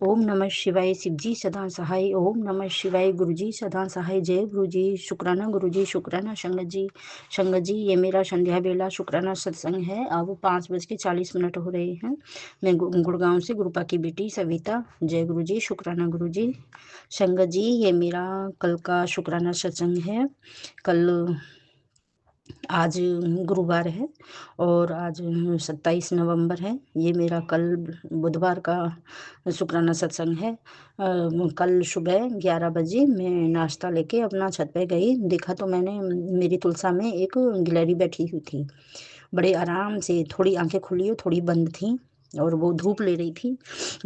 ओम नमः शिवाय शिवजी सदा सहाय। ओम नमः शिवाय गुरुजी सदा सहाय। जय गुरुजी। शुक्राना गुरुजी, शुक्राना संगत जी। संगत जी, ये मेरा संध्या बेला शुक्राना सत्संग है। अब 5:40 हो रहे हैं। मैं गुड़गांव से गुरुपा की बेटी सविता। जय गुरुजी, शुक्राना गुरुजी। संगत जी, ये मेरा कल का शुक्राना सत्संग है। कल आज गुरुवार है और आज 27 नवंबर है। ये मेरा कल बुधवार का शुक्राना सत्संग है। कल सुबह 11 बजे मैं नाश्ता लेके अपना छत पे गई। देखा तो मैंने मेरी तुलसा में एक गिलहरी बैठी हुई थी, बड़े आराम से। थोड़ी आंखें खुली और थोड़ी बंद थी और वो धूप ले रही थी।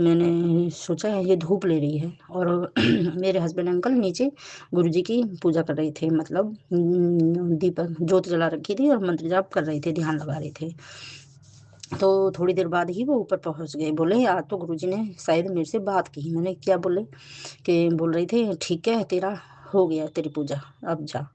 मैंने सोचा ये धूप ले रही है। और मेरे हस्बैंड अंकल नीचे गुरुजी की पूजा कर रहे थे, मतलब दीपक जोत जला रखी थी और मंत्र जाप कर रहे थे, ध्यान लगा रहे थे। तो थोड़ी देर बाद ही वो ऊपर पहुंच गए। बोले आज तो गुरुजी ने शायद मेरे से बात की। मैंने क्या बोले कि बोल रहे थे ठीक है तेरा हो गया, तेरी पूजा अब जा।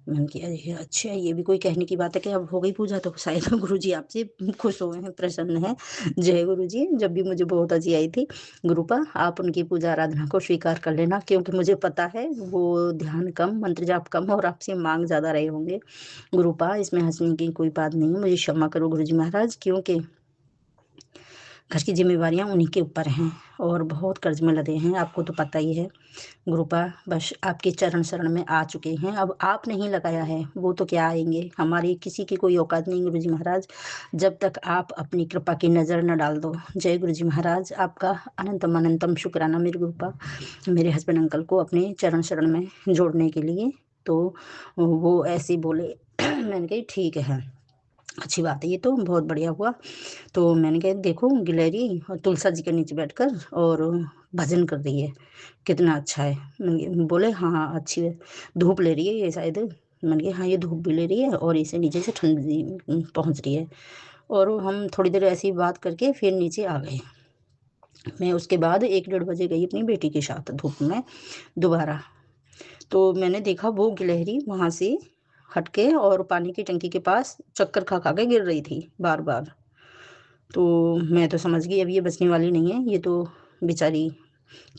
मैंने किया ये अच्छा, ये भी कोई कहने की बात है कि अब हो गई पूजा, तो शायद गुरुजी आपसे खुश हुए हैं, प्रसन्न हैं। जय गुरुजी। जब भी मुझे बहुत हंसी आई थी, गुरुपा आप उनकी पूजा आराधना को स्वीकार कर लेना, क्योंकि मुझे पता है वो ध्यान कम, मंत्र जाप कम और आपसे मांग ज्यादा रहे होंगे। गुरुपा, इसमें हंसने की कोई बात नहीं है, मुझे क्षमा करो गुरुजी महाराज, क्योंकि घर की जिम्मेवारियां उन्हीं के ऊपर हैं और बहुत कर्ज में लदे हैं, आपको तो पता ही है। गुरुपा, बस आपके चरण शरण में आ चुके हैं। अब आप नहीं लगाया है, वो तो क्या आएंगे, हमारी किसी की कोई औकात नहीं गुरुजी महाराज, जब तक आप अपनी कृपा की नज़र न डाल दो। जय गुरुजी महाराज। आपका अनंतम अनंतम शुक्राना मेरे गुरुपा, मेरे हस्बैंड अंकल को अपने चरण शरण में जोड़ने के लिए। तो वो ऐसे बोले मैंने कही ठीक है, अच्छी बात है, ये तो बहुत बढ़िया हुआ। तो मैंने कहा देखो गिलहरी और तुलसा जी के नीचे बैठकर और भजन कर रही है, कितना अच्छा है। बोले हाँ अच्छी है, धूप ले रही है ये शायद। मैंने कहा हाँ ये धूप भी ले रही है और इसे नीचे से ठंड भी पहुंच रही है। और हम थोड़ी देर ऐसी बात करके फिर नीचे आ गए। मैं उसके बाद 1-1:30 बजे गई अपनी बेटी के साथ धूप में दोबारा। तो मैंने देखा वो गिलहरी वहां से हटके और पानी की टंकी के पास चक्कर खा खा के गिर रही थी बार बार। तो मैं तो समझ गई अब ये बचने वाली नहीं है, ये तो बेचारी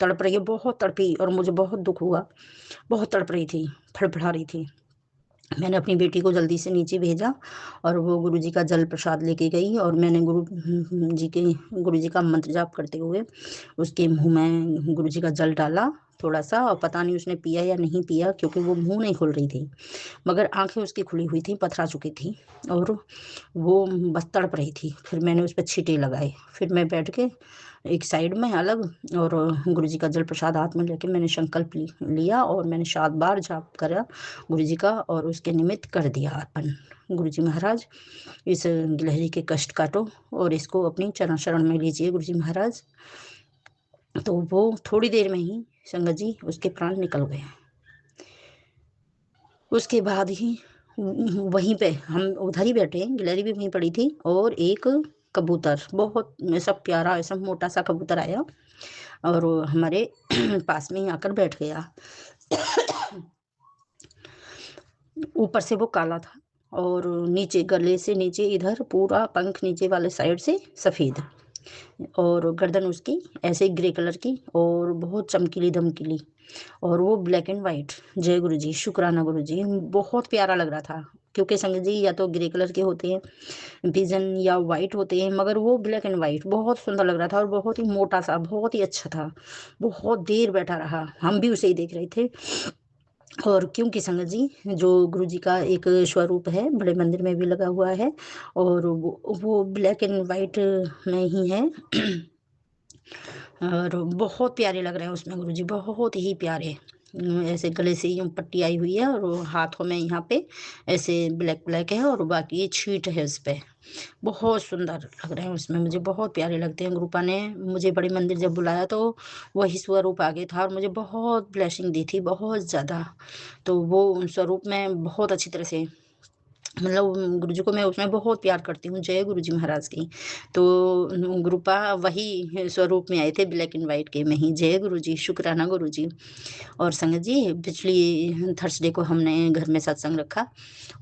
तड़प रही है, बहुत तड़पी और मुझे बहुत दुख हुआ। बहुत तड़प रही थी, फड़फड़ा रही थी। मैंने अपनी बेटी को जल्दी से नीचे भेजा और वो गुरुजी का जल प्रसाद लेके गई और मैंने गुरुजी का मंत्र जाप करते हुए उसके मुंह में गुरुजी का जल डाला थोड़ा सा। और पता नहीं उसने पिया या नहीं पिया, क्योंकि वो मुंह नहीं खोल रही थी, मगर आंखें उसकी खुली हुई थी, पथरा चुकी थी और वो बस तड़प रही थी। फिर मैंने उस पर छींटे लगाए, फिर मैं बैठ के एक साइड में अलग और गुरुजी का जल प्रसाद हाथ में लेके मैंने संकल्प लिया और मैंने 7 बार जाप करा गुरुजी का और उसके निमित्त कर दिया अर्पण। गुरुजी महाराज इस गिलहरी के कष्ट काटो और इसको अपनी चरण शरण में लीजिए गुरुजी महाराज। तो वो थोड़ी देर में ही संगत जी उसके प्राण निकल गए। उसके बाद ही वहीं पे हम उधर ही बैठे, गिलहरी भी वहीं पड़ी थी और एक कबूतर बहुत ऐसा प्यारा ऐसा मोटा सा कबूतर आया और वो हमारे पास में ही आकर बैठ गया। ऊपर से वो काला था और नीचे गले से नीचे इधर पूरा पंख नीचे वाले साइड से सफ़ेद और गर्दन उसकी ऐसे ग्रे कलर की और बहुत चमकीली धमकीली और वो ब्लैक एंड वाइट। जय गुरु जी, शुक्राना गुरु जी। बहुत प्यारा लग रहा था, क्योंकि संगत जी या तो ग्रे कलर के होते हैं पिजन या वाइट होते हैं, मगर वो ब्लैक एंड वाइट बहुत सुंदर लग रहा था और बहुत ही मोटा सा, बहुत ही अच्छा था। बहुत देर बैठा रहा, हम भी उसे ही देख रहे थे। और क्योंकि संगत जी जो गुरु जी का एक स्वरूप है बड़े मंदिर में भी लगा हुआ है और वो ब्लैक एंड वाइट में ही है और बहुत प्यारे लग रहे हैं उसमें गुरुजी, बहुत ही प्यारे। ऐसे गले से यूं पट्टी आई हुई है और वो हाथों में यहाँ पे ऐसे ब्लैक ब्लैक है और बाकी छींट है उस पे। बहुत सुंदर लग रहे हैं उसमें, मुझे बहुत प्यारे लगते हैं। गुरुपा ने मुझे बड़े मंदिर जब बुलाया तो वही स्वरूप आगे था और मुझे बहुत ब्लेसिंग दी थी, बहुत ज़्यादा। तो वो स्वरूप में बहुत अच्छी तरह से, मतलब गुरुजी को मैं उसमें बहुत प्यार करती हूँ। जय गुरुजी महाराज की। तो गुरुपा वही स्वरूप में आए थे ब्लैक एंड वाइट के में ही। जय गुरुजी, शुक्राना गुरुजी। और संगत जी पिछली थर्सडे को हमने घर में सत्संग रखा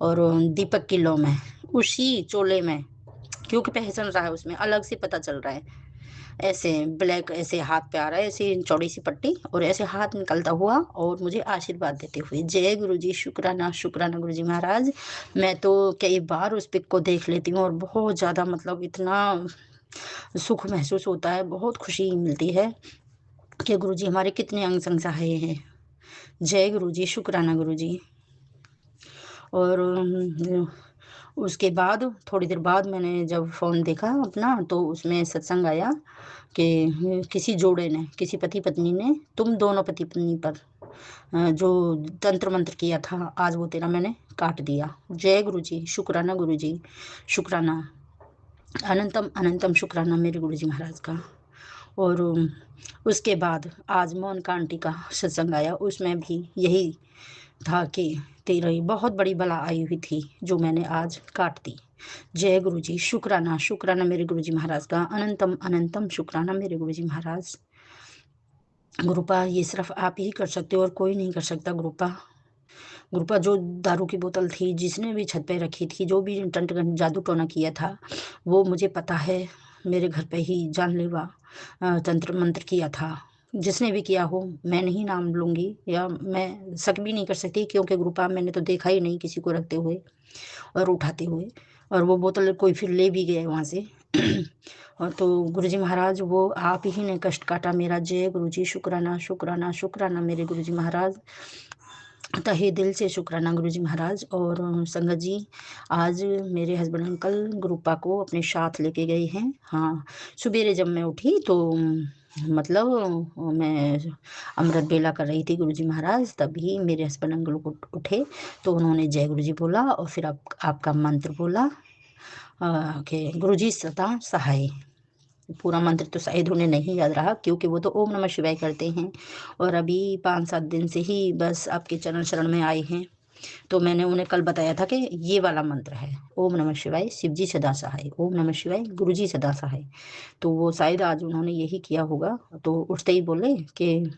और दीपक की लौ में उसी चोले में, क्योंकि पहचान रहा है उसमें अलग से पता चल रहा है, ऐसे ब्लैक ऐसे हाथ पे आ रहा है, ऐसे चौड़ी सी पट्टी और ऐसे हाथ निकलता हुआ और मुझे आशीर्वाद देते हुए। जय गुरु जी, शुक्राना शुक्राना गुरु जी महाराज। मैं तो कई बार उस पिक को देख लेती हूँ और बहुत ज़्यादा मतलब इतना सुख महसूस होता है, बहुत खुशी मिलती है कि गुरु जी हमारे कितने अंग संग सहाय हैं। जय गुरु जी, शुक्राना गुरु जी। और उसके बाद थोड़ी देर बाद मैंने जब फ़ोन देखा अपना, तो उसमें सत्संग आया कि किसी जोड़े ने, किसी पति पत्नी ने, तुम दोनों पति पत्नी पर जो तंत्र मंत्र किया था, आज वो तेरा मैंने काट दिया। जय गुरु जी, शुक्राना गुरु जी, शुक्राना, अनंतम अनंतम शुक्राना मेरे गुरु जी महाराज का। और उसके बाद आज मोहन आंटी का सत्संग आया, उसमें भी यही था कि तेरी बहुत बड़ी बला आई हुई थी जो मैंने आज काट दी। जय गुरु जी, शुक्राना शुक्राना मेरे गुरु जी महाराज का, अनंतम अनंतम शुक्राना मेरे गुरु जी महाराज। गुरुपा ये सिर्फ आप ही कर सकते हो और कोई नहीं कर सकता गुरुपा। गुरुपा जो दारू की बोतल थी, जिसने भी छत पे रखी थी, जो भी टंट जादू टोना किया था, वो मुझे पता है मेरे घर पे ही जानलेवा तंत्र मंत्र किया था। जिसने भी किया हो, मैं नहीं नाम लूँगी या मैं शक भी नहीं कर सकती, क्योंकि गुरुपा मैंने तो देखा ही नहीं किसी को रखते हुए और उठाते हुए, और वो बोतल कोई फिर ले भी गए वहाँ से। और तो गुरुजी महाराज वो आप ही ने कष्ट काटा मेरा। जय गुरुजी, शुक्राना शुक्राना शुक्राना मेरे गुरुजी महाराज, तहे दिल से शुक्राना गुरुजी महाराज। और संगत जी, आज मेरे हस्बैंड अंकल गुरुपा को अपने साथ लेके गए हैं। हाँ, सुबेरे जब मैं उठी तो मतलब मैं अमृत बेला कर रही थी गुरुजी महाराज, तभी मेरे हस्बैंड अंकल को उठे तो उन्होंने जय गुरुजी बोला और फिर आपका मंत्र बोला कि गुरुजी सदा सहाय। पूरा मंत्र तो शायद उन्हें नहीं याद रहा, क्योंकि वो तो ओम नमः शिवाय करते हैं और अभी 5-7 दिन से ही बस आपके चरण शरण में आए हैं। तो मैंने उन्हें कल बताया था कि ये वाला मंत्र है, ओम नमः शिवाय, शिव जी सदा सहाय, ओम नमः शिवाय, गुरु जी सदा सहाय। तो वो शायद आज उन्होंने यही किया होगा। तो उठते ही बोले कि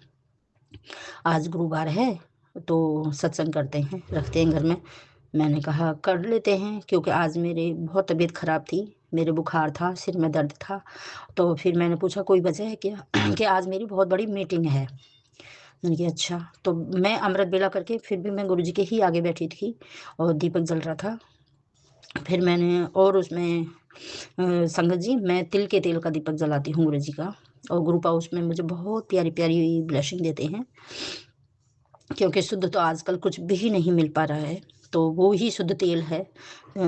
आज गुरुवार है तो सत्संग करते हैं, रखते हैं घर में। मैंने कहा कर लेते हैं, क्योंकि आज मेरे बहुत तबीयत ख़राब थी, मेरे बुखार था, सिर में दर्द था। तो फिर मैंने पूछा कोई वजह है क्या कि आज मेरी बहुत बड़ी मीटिंग है। मैंने कहा अच्छा। तो मैं अमृत बेला करके फिर भी मैं गुरुजी के ही आगे बैठी थी और दीपक जल रहा था। फिर मैंने और उसमें संगत जी, मैं तिल के तेल का दीपक जलाती हूँ गुरुजी का, और गुरुपा उसमें मुझे बहुत प्यारी प्यारी ब्लेसिंग देते हैं, क्योंकि शुद्ध तो आजकल कुछ भी नहीं मिल पा रहा है, तो वो ही शुद्ध तेल है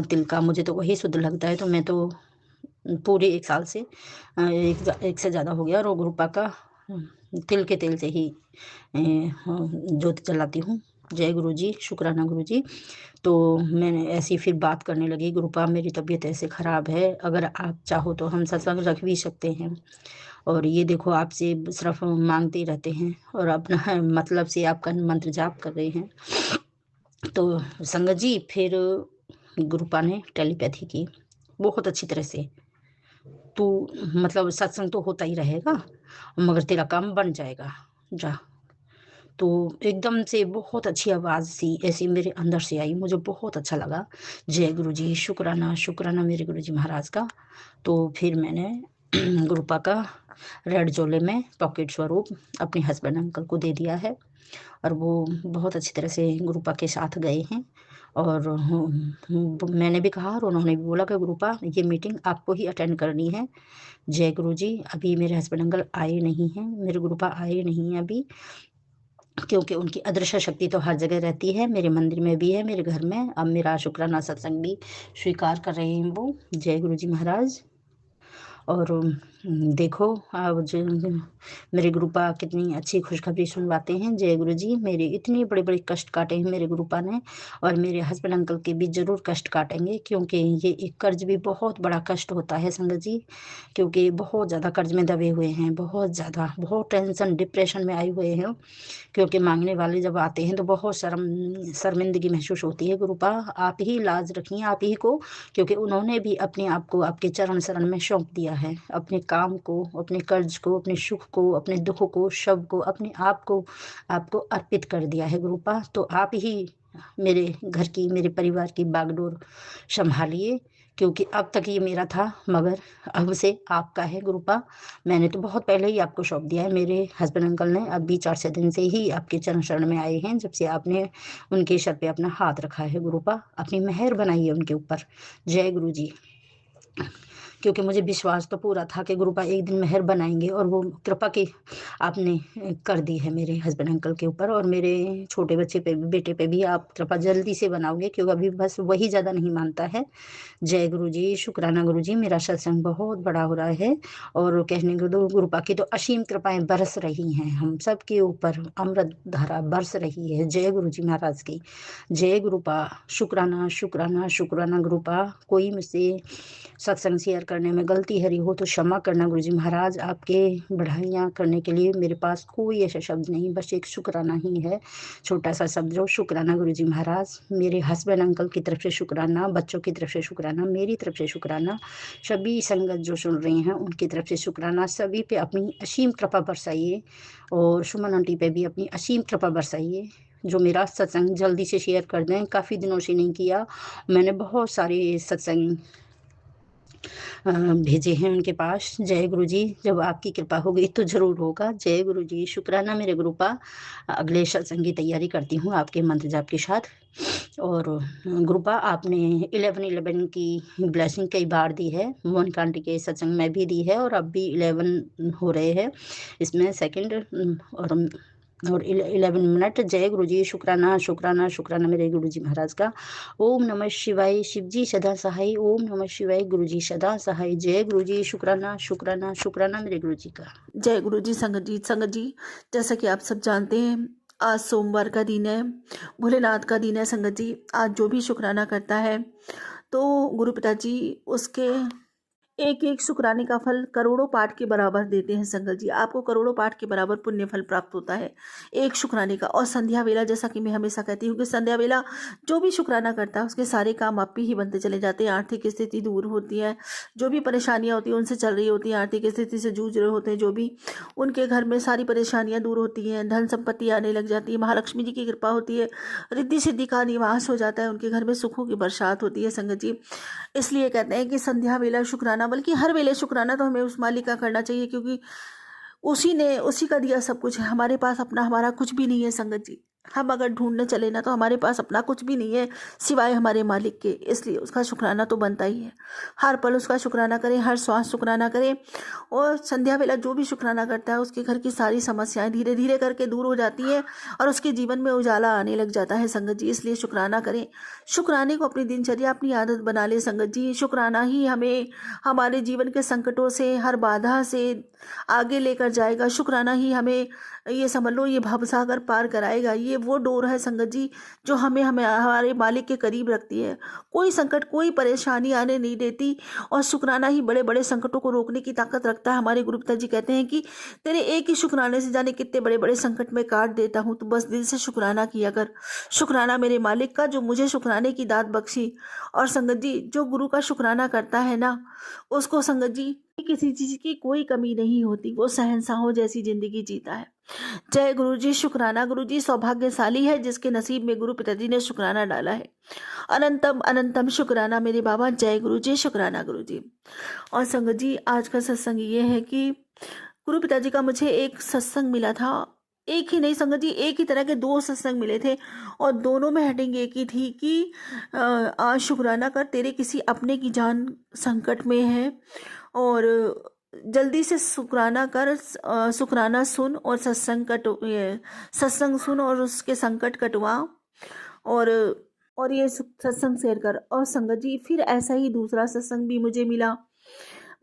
तिल का, मुझे तो वही शुद्ध लगता है। तो मैं तो पूरे 1 साल से एक से ज़्यादा हो गया और गुरुपा का तिल के तेल से ही ज्योत जलाती हूँ। जय गुरु जी, शुक्राना गुरु जी। तो मैंने ऐसी फिर बात करने लगी, गुरुपा मेरी तबीयत ऐसे ख़राब है, अगर आप चाहो तो हम सत्संग रख भी सकते हैं, और ये देखो आपसे सिर्फ मांगते ही रहते हैं और अपना मतलब से आपका मंत्र जाप कर रहे हैं। तो संगत जी, फिर गुरुपा ने टेलीपैथी की बहुत अच्छी तरह से, तू मतलब सत्संग तो होता ही रहेगा मगर तेरा काम बन जाएगा, जा। तो एकदम से बहुत अच्छी आवाज़ सी ऐसी मेरे अंदर से आई, मुझे बहुत अच्छा लगा। जय गुरु जी, शुक्राना शुक्राना मेरे गुरु जी महाराज का। तो फिर मैंने गुरुपा का रेड जोले में पॉकेट स्वरूप अपने हस्बैंड अंकल को दे दिया है, और वो बहुत अच्छी तरह से गुरुपा के साथ गए हैं। और मैंने भी कहा और उन्होंने भी बोला कि गुरुपा ये मीटिंग आपको ही अटेंड करनी है। जय गुरु जी, अभी मेरे हस्बैंड अंकल आए नहीं हैं, मेरे गुरुपा आए नहीं हैं अभी, क्योंकि उनकी अदृश्य शक्ति तो हर जगह रहती है, मेरे मंदिर में भी है, मेरे घर में। अब मेरा शुक्राना सत्संग भी स्वीकार कर रहे हैं वो। जय गुरु जी महाराज। और देखो अब जो मेरे गुरुपा कितनी अच्छी खुशखबरी सुनवाते हैं। जय गुरु जी, मेरे इतने बड़े बड़े कष्ट काटे हैं मेरे गुरुपा ने, और मेरे हस्बैंड अंकल के भी ज़रूर कष्ट काटेंगे, क्योंकि ये एक कर्ज भी बहुत बड़ा कष्ट होता है संगत जी, क्योंकि बहुत ज़्यादा कर्ज में दबे हुए हैं, बहुत ज़्यादा, बहुत टेंशन डिप्रेशन में आए हुए हैं, क्योंकि मांगने वाले जब आते हैं तो बहुत शर्मिंदगी महसूस होती है। गुरुपा आप ही लाज रखिए आप ही को, क्योंकि उन्होंने भी अपने आप को आपके चरण शरण में सौंप दिया है, अपने काम को, अपने कर्ज को, अपने सुख को, अपने दुख को, सब को, अपने आप को आपको अर्पित कर दिया है गुरुपा। तो आप ही मेरे घर की, मेरे परिवार की बागडोर संभालिए, क्योंकि अब तक ये मेरा था, मगर अब से आपका है गुरुपा। मैंने तो बहुत पहले ही आपको सौंप दिया है। मेरे हस्बैंड अंकल ने अभी 4 दिन से ही आपके चरण शरण में आए हैं, जब से आपने उनके सर पे अपना हाथ रखा है गुरुपा। अपनी मेहर बनाई है उनके ऊपर। जय गुरु जी। क्योंकि मुझे विश्वास तो पूरा था कि गुरुपा एक दिन मेहर बनाएंगे, और वो कृपा की आपने कर दी है मेरे हस्बैंड अंकल के ऊपर, और मेरे छोटे बच्चे पे भी, बेटे पे भी आप कृपा जल्दी से बनाओगे, क्योंकि अभी बस वही ज़्यादा नहीं मानता है। जय गुरु जी, शुक्राना गुरु जी। मेरा सत्संग बहुत बड़ा हो रहा है, और कहने को तो गुरुपा की तो असीम कृपाएं बरस रही हैं हम सब के ऊपर, अमृत धारा बरस रही है। जय गुरु जी महाराज की। जय गुरुपा। शुक्राना शुक्राना शुक्राना गुरुपा। कोई मुझसे सत्संग शेयर करने में गलती हरी हो तो क्षमा करना गुरुजी महाराज। आपके बढ़ाइयाँ करने के लिए मेरे पास कोई ऐसा शब्द नहीं, बस एक शुक्राना ही है, छोटा सा शब्द जो शुक्राना गुरुजी महाराज। मेरे हस्बैंड अंकल की तरफ से शुक्राना, बच्चों की तरफ से शुक्राना, मेरी तरफ से शुक्राना, सभी संगत जो सुन रही हैं उनकी तरफ से शुक्राना। सभी पे अपनी असीम कृपा बरसाइए, और सुमन आंटी पे भी अपनी असीम कृपा बरसाइए, जो मेरा सत्संग जल्दी से शेयर कर दें। काफ़ी दिनों से नहीं किया, मैंने बहुत सारे सत्संग भेजे हैं उनके पास। जय गुरु जी। जब आपकी कृपा होगी तो ज़रूर होगा। जय गुरु जी। शुक्राना मेरे गुरुपा। अगले सत्संग की तैयारी करती हूँ आपके मंत्र जाप के साथ। और गुरुपा आपने 11-11 की ब्लेसिंग कई बार दी है, मोनिका आंटी के सत्संग में भी दी है, और अब भी 11 हो रहे हैं इसमें सेकंड, और 11 मिनट। जय गुरु जी। शुक्राना शुक्राना शुक्राना मेरे गुरु जी महाराज का। ओम नमः शिवाय। शिव जी सदा सहाय। ओम नमः शिवाय। गुरु जी सदा सहाय। जय गुरु जी। शुक्राना शुक्राना शुक्राना मेरे गुरु जी का। जय गुरु जी। संगत जी, जैसा कि आप सब जानते हैं, आज सोमवार का दिन है, भोलेनाथ का दिन है। संगत जी, आज जो भी शुक्राना करता है तो गुरु पिताजी उसके एक एक शुक्राने का फल करोड़ों पाठ के बराबर देते हैं। संगत जी, आपको करोड़ों पाठ के बराबर पुण्य फल प्राप्त होता है एक शुक्राने का। और संध्या वेला, जैसा कि मैं हमेशा कहती हूँ कि संध्या वेला जो भी शुक्राना करता है उसके सारे काम आप ही बनते चले जाते हैं। आर्थिक स्थिति दूर होती है, जो भी परेशानियां होती हैं उनसे चल रही होती हैं, आर्थिक स्थिति से जूझ रहे होते हैं जो भी, उनके घर में सारी परेशानियां दूर होती हैं, धन संपत्ति आने लग जाती है, महालक्ष्मी जी की कृपा होती है, रिद्धि सिद्धि का निवास हो जाता है, उनके घर में सुखों की बरसात होती है। संगत जी, इसलिए कहते हैं कि संध्या वेला शुक्राना, बल्कि हर वेले शुक्राना तो हमें उस मालिक का करना चाहिए, क्योंकि उसी का दिया सब कुछ है। हमारे पास अपना हमारा कुछ भी नहीं है। संगत जी, हम अगर ढूंढने चले ना तो हमारे पास अपना कुछ भी नहीं है सिवाय हमारे मालिक के, इसलिए उसका शुक्राना तो बनता ही है। हर पल उसका शुक्राना करें, हर श्वास शुक्राना करें, और संध्या वेला जो भी शुक्राना करता है उसके घर की सारी समस्याएं धीरे धीरे करके दूर हो जाती हैं, और उसके जीवन में उजाला आने लग जाता है। संगत जी, इसलिए शुक्राना करें, शुक्राने को अपनी दिनचर्या, अपनी आदत बना ले। संगत जी, शुक्राना ही हमें हमारे जीवन के संकटों से, हर बाधा से आगे लेकर जाएगा। शुक्राना ही हमें, ये समझ लो, ये भवसागर पार कराएगा। ये वो डोर है संगत जी जो हमें हमें हमारे मालिक के करीब रखती है, कोई संकट कोई परेशानी आने नहीं देती। और शुक्राना ही बड़े बड़े संकटों को रोकने की ताकत रखता है। हमारे गुरु पिताजी कहते हैं कि तेरे एक ही शुक्राने से जाने कितने बड़े बड़े संकट में काट देता हूँ, तो बस दिल से शुक्राना किया कर। शुक्राना मेरे मालिक का जो मुझे शुक्राने की दात बख्शी। और संगत जी, जो गुरु का शुक्राना करता है ना, उसको संगत जी किसी चीज की कोई कमी नहीं होती, वो शहंशाहों जैसी जिंदगी जीता है। जय गुरु जी। शुक्राना गुरु जी सौभाग्यशाली है जिसके नसीब में गुरु पिताजी ने शुक्राना डाला है। अनंतम अनंतम शुक्राना मेरे बाबा। जय गुरु जी। शुक्राना गुरु जी। और संगत जी, आज का सत्संग ये है कि गुरु पिताजी का मुझे एक सत्संग मिला था, एक ही नहीं संगत जी, एक ही तरह के 2 सत्संग मिले थे, और दोनों में हेडिंग एक ही थी कि आज शुक्राना कर, तेरे किसी अपने की जान संकट में है, और जल्दी से शुक्राना कर, शुक्राना सुन और सत्संग सुन और उसके संकट कटवा, और ये सत्संग शेयर कर। और संगत जी, फिर ऐसा ही दूसरा सत्संग भी मुझे मिला,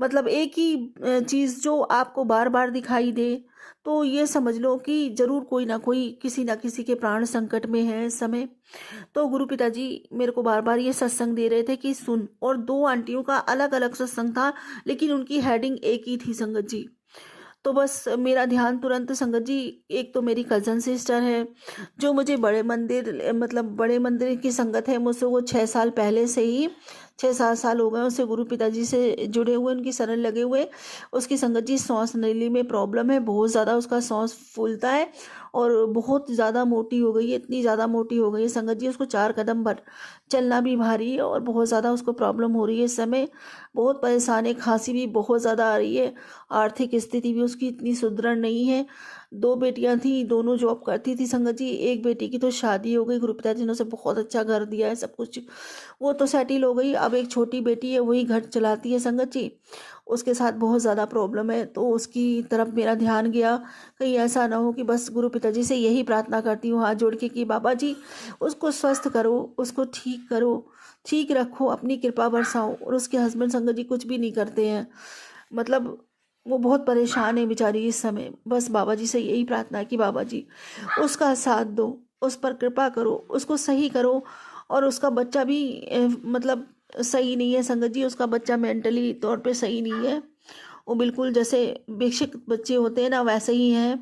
मतलब एक ही चीज़ जो आपको बार बार दिखाई दे, तो ये समझ लो कि जरूर कोई ना कोई, किसी ना किसी के प्राण संकट में है इस समय। तो गुरु पिताजी मेरे को बार बार ये सत्संग दे रहे थे कि सुन, और 2 आंटियों का अलग अलग सत्संग था, लेकिन उनकी हेडिंग एक ही थी संगत जी। तो बस मेरा ध्यान तुरंत संगत जी, एक तो मेरी कज़न सिस्टर है जो मुझे बड़े मंदिर, मतलब बड़े मंदिर की संगत है, मुझसे वो 6 साल पहले से ही 6-7 साल हो गए उसे गुरु पिताजी से जुड़े हुए, उनकी शरण लगे हुए। उसकी संगत जी सांस नली में प्रॉब्लम है, बहुत ज़्यादा उसका सांस फूलता है और बहुत ज़्यादा मोटी हो गई है, इतनी ज़्यादा मोटी हो गई है संगत जी, उसको 4 कदम भर चलना भी भारी है और बहुत ज़्यादा उसको प्रॉब्लम हो रही है इस समय। बहुत परेशान है, खांसी भी बहुत ज़्यादा आ रही है, आर्थिक स्थिति भी उसकी इतनी सुदृढ़ नहीं है। 2 बेटियां थी, दोनों जॉब करती थी संगत जी। एक बेटी की तो शादी हो गई, गुरु पिताजी ने उसे बहुत अच्छा घर दिया है, सब कुछ वो तो सेटिल हो गई। अब एक छोटी बेटी है, वही घर चलाती है संगत जी। उसके साथ बहुत ज़्यादा प्रॉब्लम है, तो उसकी तरफ मेरा ध्यान गया। कहीं ऐसा ना हो कि बस गुरु पिताजी से यही प्रार्थना करती हूँ हाथ जोड़ के कि बाबा जी उसको स्वस्थ करो, उसको ठीक करो, ठीक रखो, अपनी कृपा बरसाओ। और उसके हस्बैंड संगत जी कुछ भी नहीं करते हैं, मतलब वो बहुत परेशान है बेचारी इस समय। बस बाबा जी से यही प्रार्थना है कि बाबा जी उसका साथ दो, उस पर कृपा करो, उसको सही करो। और उसका बच्चा भी मतलब सही नहीं है संगत जी, उसका बच्चा मेंटली तौर पे सही नहीं है। वो बिल्कुल जैसे बेशक बच्चे होते हैं ना वैसे ही हैं,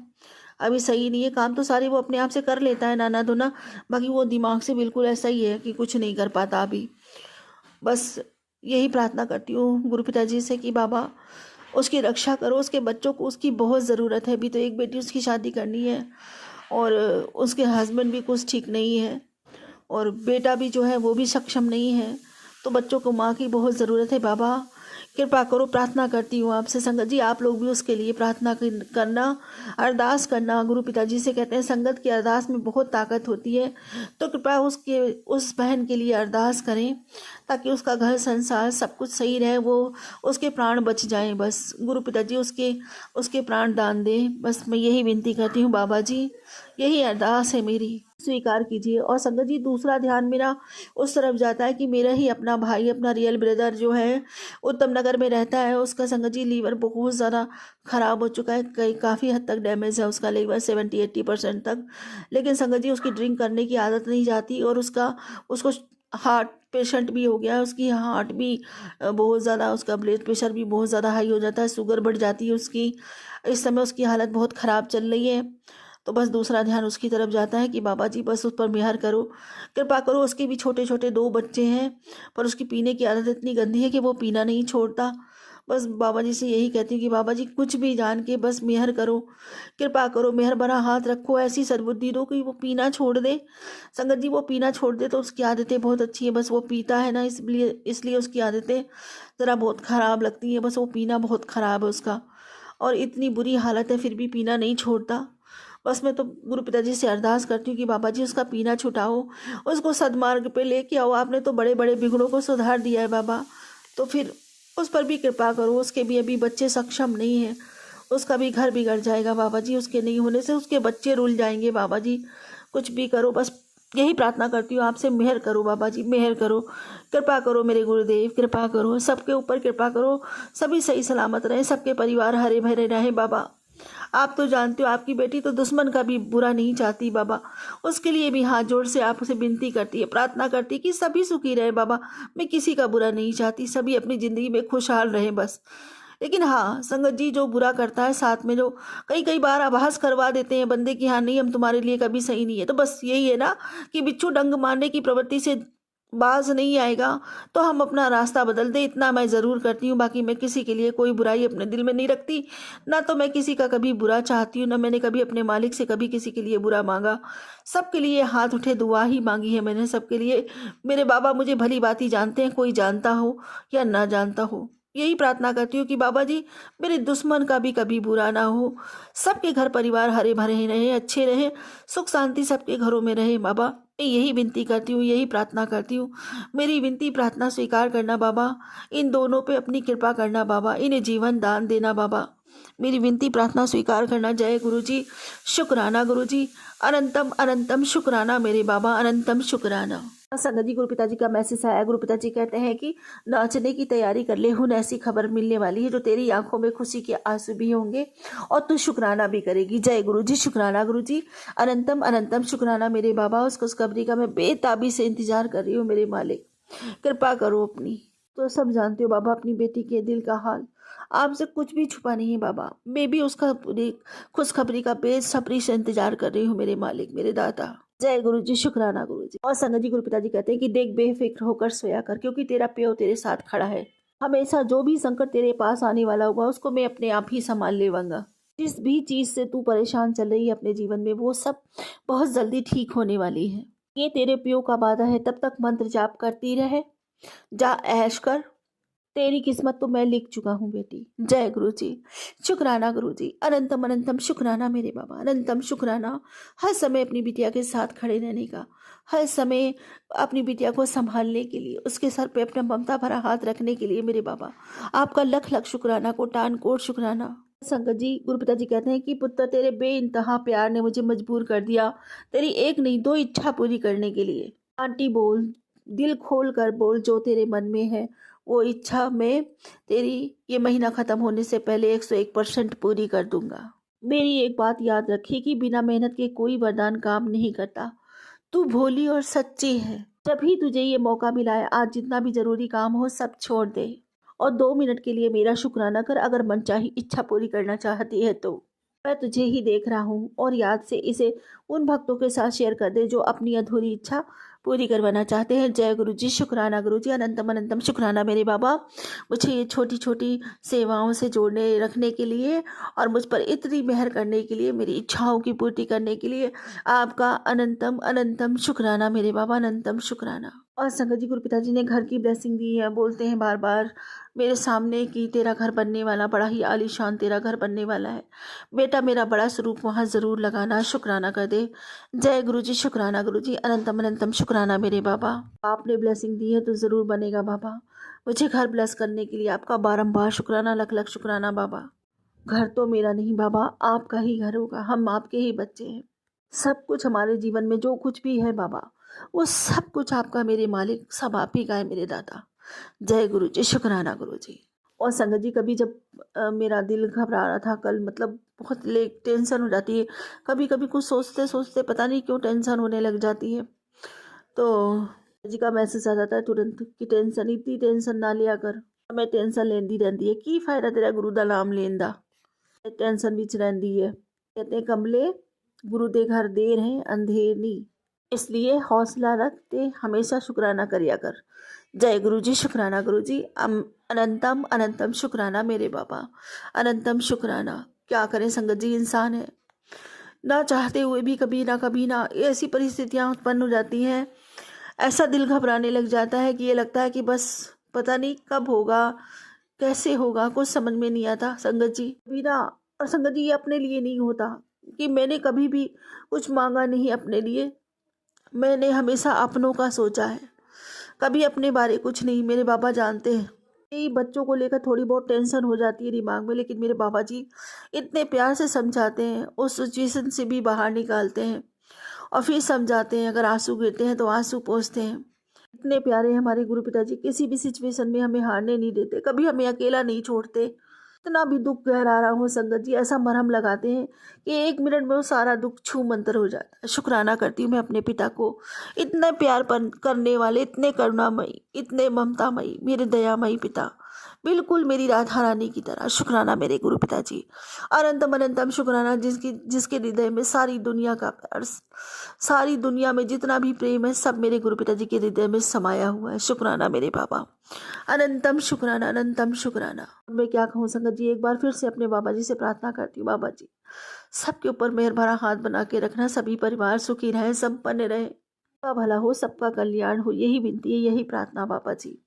अभी सही नहीं है। काम तो सारे वो अपने आप से कर लेता है नाना धोना, बाकी वो दिमाग से बिल्कुल ऐसा ही है कि कुछ नहीं कर पाता अभी। बस यही प्रार्थना करती हूँ गुरु पिताजी से कि बाबा उसकी रक्षा करो, उसके बच्चों को उसकी बहुत ज़रूरत है। अभी तो एक बेटी उसकी शादी करनी है और उसके हस्बैंड भी कुछ ठीक नहीं है और बेटा भी जो है वो भी सक्षम नहीं है, तो बच्चों को माँ की बहुत ज़रूरत है। बाबा कृपा करो, प्रार्थना करती हूँ आपसे संगत जी, आप लोग भी उसके लिए प्रार्थना करना, अरदास करना। गुरु पिताजी से कहते हैं संगत की अरदास में बहुत ताकत होती है, तो कृपया उसके उस बहन के लिए अरदास करें ताकि उसका घर संसार सब कुछ सही रहे, वो उसके प्राण बच जाएं। बस गुरु पिताजी उसके उसके प्राण दान दें, बस मैं यही विनती करती हूँ बाबा जी, यही अरदास है मेरी, स्वीकार कीजिए। और संगत जी दूसरा ध्यान मेरा उस तरफ जाता है कि मेरा ही अपना भाई, अपना रियल ब्रदर जो है उत्तम नगर में रहता है, उसका संगत जी लीवर बहुत ज़्यादा ख़राब हो चुका है, कई काफ़ी हद तक डैमेज है उसका लीवर, 70-80% तक। लेकिन संगत जी उसकी ड्रिंक करने की आदत नहीं जाती और उसको हार्ट पेशेंट भी हो गया है, उसकी हार्ट भी बहुत ज़्यादा, उसका ब्लड प्रेशर भी बहुत ज़्यादा हाई हो जाता है, शुगर बढ़ जाती है उसकी। इस समय उसकी हालत बहुत ख़राब चल रही है, तो बस दूसरा ध्यान उसकी तरफ जाता है कि बाबा जी बस उस पर मेहर करो, कृपा करो। उसके भी छोटे छोटे 2 बच्चे हैं, पर उसकी पीने की आदत इतनी गंदी है कि वो पीना नहीं छोड़ता। बस बाबा जी से यही कहती हूँ कि बाबा जी कुछ भी जान के बस मेहर करो, कृपा करो, मेहर भरा हाथ रखो, ऐसी सद्बुद्धि दो कि वो पीना छोड़ दे। संगत जी वो पीना छोड़ दे तो उसकी आदतें बहुत अच्छी है, बस वो पीता है ना, इसलिए इसलिए उसकी आदतें ज़रा बहुत ख़राब लगती हैं। बस वो पीना बहुत ख़राब है उसका और इतनी बुरी हालत है फिर भी पीना नहीं छोड़ता। बस मैं तो गुरु पिताजी से अरदास करती हूँ कि बाबा जी उसका पीना छुटाओ, उसको सद्मार्ग पे लेके आओ। आपने तो बड़े बड़े बिगड़ों को सुधार दिया है बाबा, तो फिर उस पर भी कृपा करो। उसके भी अभी बच्चे सक्षम नहीं हैं, उसका भी घर बिगड़ जाएगा बाबा जी, उसके नहीं होने से उसके बच्चे रुल जाएंगे बाबा जी, कुछ भी करो। बस यही प्रार्थना करती हूँ आपसे, मेहर करो बाबा जी, मेहर करो, कृपा करो मेरे गुरुदेव, कृपा करो, सबके ऊपर कृपा करो, सभी सही सलामत रहे, सबके परिवार हरे भरे रहे बाबा। आप तो जानते हो आपकी बेटी तो दुश्मन का भी बुरा नहीं चाहती बाबा, उसके लिए भी हाथ जोड़ से आप उसे विनती करती है, प्रार्थना करती है कि सभी सुखी रहे बाबा। मैं किसी का बुरा नहीं चाहती, सभी अपनी ज़िंदगी में खुशहाल रहें बस। लेकिन हाँ संगत जी जो बुरा करता है साथ में, जो कई कई बार आभास करवा देते हैं बंदे की, हाँ नहीं हम तुम्हारे लिए कभी सही नहीं है, तो बस यही है ना कि बिच्छू डंग मारने की प्रवृत्ति से बाज नहीं आएगा, तो हम अपना रास्ता बदल दें, इतना मैं ज़रूर करती हूँ। बाकी मैं किसी के लिए कोई बुराई अपने दिल में नहीं रखती, ना तो मैं किसी का कभी बुरा चाहती हूँ, ना मैंने कभी अपने मालिक से कभी किसी के लिए बुरा मांगा। सबके लिए हाथ उठे दुआ ही मांगी है मैंने सबके लिए। मेरे बाबा मुझे भली भांति जानते हैं, कोई जानता हो या ना जानता हो। यही प्रार्थना करती हूँ कि बाबा जी मेरे दुश्मन का भी कभी बुरा ना हो, सबके घर परिवार हरे भरे रहे, अच्छे रहे, सुख शांति सबके घरों में रहे बाबा। मैं यही विनती करती हूँ, यही प्रार्थना करती हूँ। मेरी विनती प्रार्थना स्वीकार करना बाबा, इन दोनों पे अपनी कृपा करना बाबा, इन्हें जीवन दान देना बाबा। मेरी विनती प्रार्थना स्वीकार करना। जय गुरु जी, शुक्राना गुरु जी, अनंतम अनंतम शुक्राना मेरे बाबा, अनंतम शुक्राना। संगत जी गुरु पिताजी का मैसेज आया। गुरु पिताजी कहते हैं कि नाचने की तैयारी कर ले, हुन ऐसी खबर मिलने वाली है जो तेरी आंखों में खुशी के आंसू भी होंगे और तू शुक्राना भी करेगी। जय गुरु जी, शुक्राना गुरु जी, अनंतम अनंतम शुक्राना मेरे बाबा। उस खुशखबरी का मैं बेताबी से इंतजार कर रही हूँ मेरे मालिक, कृपा करो अपनी। तो सब जानते हो बाबा अपनी बेटी के दिल का हाल, आपसे कुछ भी छुपा नहीं है बाबा। मैं भी उसका पूरी खुशखबरी का बेसब्री से इंतजार कर रही हूँ मेरे मालिक, मेरे दाता। जय गुरु जी, शुक्राना गुरु जी। और संगत जी, गुरु पिताजी कहते हैं कि देख, बेफिक्र होकर सोया कर, क्योंकि तेरा प्यो तेरे साथ खड़ा है। हमेशा जो भी संकट तेरे पास आने वाला होगा उसको मैं अपने आप ही संभाल लेवांगा। जिस भी चीज से तू परेशान चल रही है अपने जीवन में, वो सब बहुत जल्दी ठीक होने वाली है। ये तेरे प्यो का वादा है, तब तक मंत्र जाप करती रहे, जा ऐश कर। तेरी किस्मत तो मैं लिख चुका हूँ बेटी। जय गुरु जी, शुक्राना गुरु जी, अनंतम अनंतम शुक्राना मेरे बाबा, अनंतम शुक्राना। हर समय अपनी बिटिया के साथ खड़े रहने का, हर समय अपनी बिटिया को संभालने के लिए, उसके सर पे अपना ममता भरा हाथ रखने के लिए मेरे बाबा आपका लख लख शुक्राना, कोटान कोट शुक्राना। संगत जी, गुरु पिताजी कहते हैं कि पुत्र, तेरे बेइंतहा प्यार ने मुझे मजबूर कर दिया तेरी एक नहीं दो इच्छा पूरी करने के लिए। आंटी बोल, दिल खोल कर बोल, जो तेरे मन में है वो इच्छा मैं तेरी ये महीना खत्म होने से पहले 101% पूरी कर दूंगा। मेरी एक बात याद रखी कि बिना मेहनत के कोई वरदान काम नहीं करता। तू भोली और सच्ची है। जब भी तुझे ये मौका मिला है, आज जितना भी जरूरी काम हो सब छोड़ दे और 2 मिनट के लिए मेरा शुक्राना कर। अगर मनचाही इच्छा पूरी करना चाहती है तो मैं तुझे ही देख रहा हूँ, और याद से इसे उन भक्तों के साथ शेयर कर दे जो अपनी अधूरी इच्छा पूरी करवाना चाहते हैं। जय गुरु जी, शुक्राना गुरु जी, अनंतम अनंतम शुक्राना मेरे बाबा, मुझे ये छोटी छोटी सेवाओं से जोड़ने रखने के लिए और मुझ पर इतनी मेहर करने के लिए, मेरी इच्छाओं की पूर्ति करने के लिए आपका अनंतम अनंतम शुक्राना मेरे बाबा, अनंतम शुक्राना। और संगत जी, गुरु पिताजी ने घर की ब्लेसिंग दी है, बोलते हैं बार बार मेरे सामने कि तेरा घर बनने वाला, बड़ा ही आलीशान तेरा घर बनने वाला है बेटा, मेरा बड़ा स्वरूप वहाँ ज़रूर लगाना, शुक्राना कर दे। जय गुरु जी, शुक्राना गुरु जी, अनंतम अनंतम शुक्राना मेरे बाबा। आपने ब्लेसिंग दी है तो ज़रूर बनेगा बाबा। मुझे घर ब्लेस करने के लिए आपका बारंबार शुक्राना, लख लख शुक्राना बाबा। घर तो मेरा नहीं बाबा, आपका ही घर होगा, हम आपके ही बच्चे हैं। सब कुछ हमारे जीवन में जो कुछ भी है बाबा, वो सब कुछ आपका मेरे मालिक, सब आप ही का है मेरे दादा। जय गुरु जी, शुक्राना गुरु जी। और संगत जी, कभी जब मेरा दिल घबरा रहा था कल, मतलब बहुत ले टेंशन हो जाती है, कभी कभी कुछ सोचते सोचते पता नहीं क्यों टेंशन होने लग जाती है, तो जी का मैसेज आ जाता है तुरंत कि टेंशन, इतनी टेंशन ना लिया कर, मैं टेंशन लेंदी रहती है, की फायदा तेरा गुरु दा नाम लेन दा, टेंशन विच रहती है। कहते हैं कमले, गुरु दे घर देर है अंधेर नहीं, इसलिए हौसला रखते हमेशा शुक्राना करिया कर। जय गुरु जी, शुक्राना गुरु जी, अनंतम अनंतम शुक्राना मेरे बाबा, अनंतम शुक्राना। क्या करें संगत जी, इंसान है, ना चाहते हुए भी कभी ना ऐसी परिस्थितियां उत्पन्न हो जाती हैं, ऐसा दिल घबराने लग जाता है कि ये लगता है कि बस पता नहीं कब होगा, कैसे होगा, कुछ समझ में नहीं आता संगत जी। कभी ना, और संगत जी ये अपने लिए नहीं होता कि मैंने कभी भी कुछ मांगा नहीं अपने लिए, मैंने हमेशा अपनों का सोचा है, कभी अपने बारे कुछ नहीं। मेरे बाबा जानते हैं, यही बच्चों को लेकर थोड़ी बहुत टेंशन हो जाती है दिमाग में, लेकिन मेरे बाबा जी इतने प्यार से समझाते हैं, उस सिचुएशन से भी बाहर निकालते हैं और फिर समझाते हैं, अगर आंसू गिरते हैं तो आंसू पोंछते हैं। इतने प्यारे हैं हमारे गुरु पिताजी, किसी भी सिचुएशन में हमें हारने नहीं देते, कभी हमें अकेला नहीं छोड़ते। इतना भी दुख गहरा रहा हो संगत जी, ऐसा मरहम लगाते हैं कि 1 मिनट में वो सारा दुख छू मंतर हो जाता है। शुक्राना करती हूँ मैं अपने पिता को, इतने प्यार करने वाले, इतने करुणामयी, इतने ममतामयी, मेरे दयामयी पिता, बिल्कुल मेरी राधा रानी की तरह। शुक्राना मेरे गुरु पिताजी, अनंतम अनंतम शुक्राना, जिसके हृदय में सारी दुनिया का प्यार, सारी दुनिया में जितना भी प्रेम है सब मेरे गुरु पिताजी के हृदय में समाया हुआ है। शुक्राना मेरे बाबा, अनंतम शुक्राना, अनंतम शुक्राना। मैं क्या कहूँ संगत जी, एक बार फिर से अपने बाबा जी से प्रार्थना करती हूँ, बाबा जी सबके ऊपर मेहर भरा हाथ बना के रखना, सभी परिवार सुखी रहे, संपन्न रहे, सबका भला हो, सबका कल्याण हो, यही विनती है, यही प्रार्थना बाबा जी।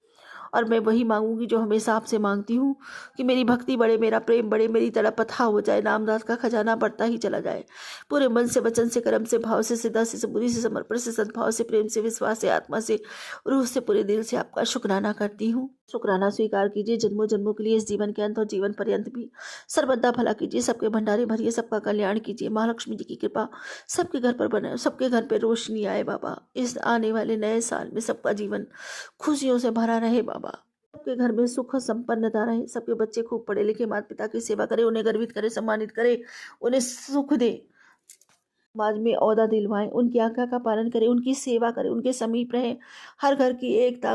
और मैं वही मांगूंगी जो हमेशा आपसे मांगती हूँ कि मेरी भक्ति बढ़े, मेरा प्रेम बढ़े, मेरी तड़प अथाह हो जाए, नामदास का खजाना बढ़ता ही चला जाए, पूरे मन से, वचन से, कर्म से, भाव से, सिद्धा से, बुद्धि से, समर्पण से, सद्भाव से, प्रेम से, विश्वास से, आत्मा से, रूह से, पूरे दिल से आपका शुक्राना करती हूँ। शुक्राना स्वीकार कीजिए जन्मों जन्मों के लिए, इस जीवन के अंत और जीवन पर्यंत भी सर्वदा भला कीजिए, सबके भंडारे भरिए, सबका कल्याण कीजिए, महालक्ष्मी जी की कृपा सबके घर पर बने, सबके घर पर रोशनी आए बाबा, इस आने वाले नए साल में सबका जीवन खुशियों से भरा रहे बाबा, सबके घर में सुख संपन्नता रहे, सबके बच्चे खूब पढ़े लिखे, माता पिता की सेवा करे, उन्हें गर्वित करे, सम्मानित करे, उन्हें सुख दे, समाज में ओहदा दिलवाए, उनकी आज्ञा का पालन करे, उनकी सेवा करे, उनके समीप रहे, हर घर की एकता,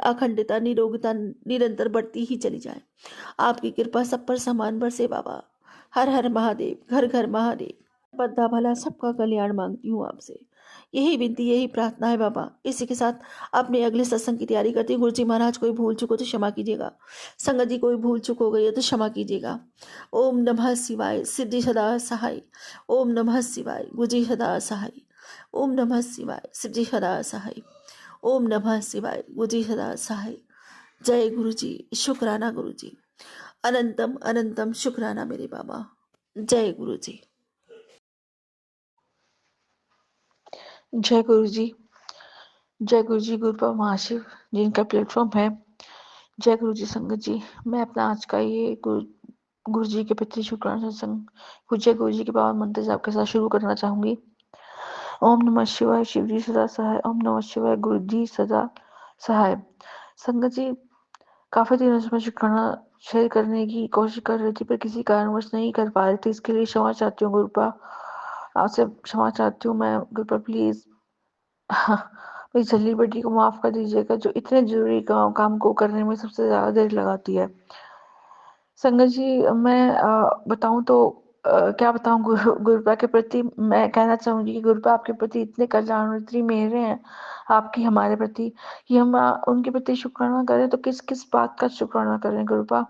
अखंडता, निरोगता निरंतर बढ़ती ही चली जाए। आपकी कृपा सब पर समान बरसे बाबा। हर हर महादेव, घर घर महादेव, बद्धा भला सबका कल्याण मांगती हूँ आपसे। यही विनती, यही प्रार्थना है बाबा। इसी के साथ अपने अगले सत्संग की तैयारी करती हूँ। गुरु जी महाराज, कोई भूल चूक हो तो क्षमा कीजिएगा। संगत जी, कोई भूल चूक हो गई है तो क्षमा कीजिएगा। ओम नमः शिवाय, सिद्धि सदा सहाय। ओम नमः शिवाय, गुरु जी सदा सहाय। ओम नमः शिवाय, सिद्धि सदा सहाय। ओम नमः शिवाय, गुरु जी सदा सहाय। जय गुरु जी, शुक्राना गुरु जी। अनंतम अनंतम शुक्राना मेरे बाबा। जय गुरु जी। जय गुरु जी। जय गुरु जी, गुरु महाशिव जिनका प्लेटफॉर्म है। जय गुरु जी संगत जी। मैं अपना आज का ये गुरु जी के प्रति शुक्राना सत्संग पूज्य गुरु जी के पावन मंत्र से आपके साथ शुरू करना चाहूंगी। ओम नमः शिवाय, शिव जी सदा सहाय। ओम नमः शिवाय, गुरु जी सदा सहाय। संगत जी, काफी दिनों से मैं शुक्राना शेयर करने की कोशिश कर रही थी, पर किसी कारणवश नहीं कर पा रही थी। इसके लिए क्षमा चाहती हूँ गुरुपा, आपसे क्षमा चाहती हूँ मैं गुरुपा, प्लीज मेरी छल्ली बेटी को माफ कर दीजिएगा, जो इतने जरूरी काम को करने में सबसे ज्यादा देर लगाती है। संगत जी, मैं बताऊं तो क्या बताऊं, गुरुपा के प्रति मैं कहना चाहूंगी कि गुरुपा आपके प्रति इतने कल्याण और इतनी मेहरे हैं आपकी हमारे प्रति, कि हम उनके प्रति शुक्राना करें तो किस किस बात का शुक्राना करें गुरुपा।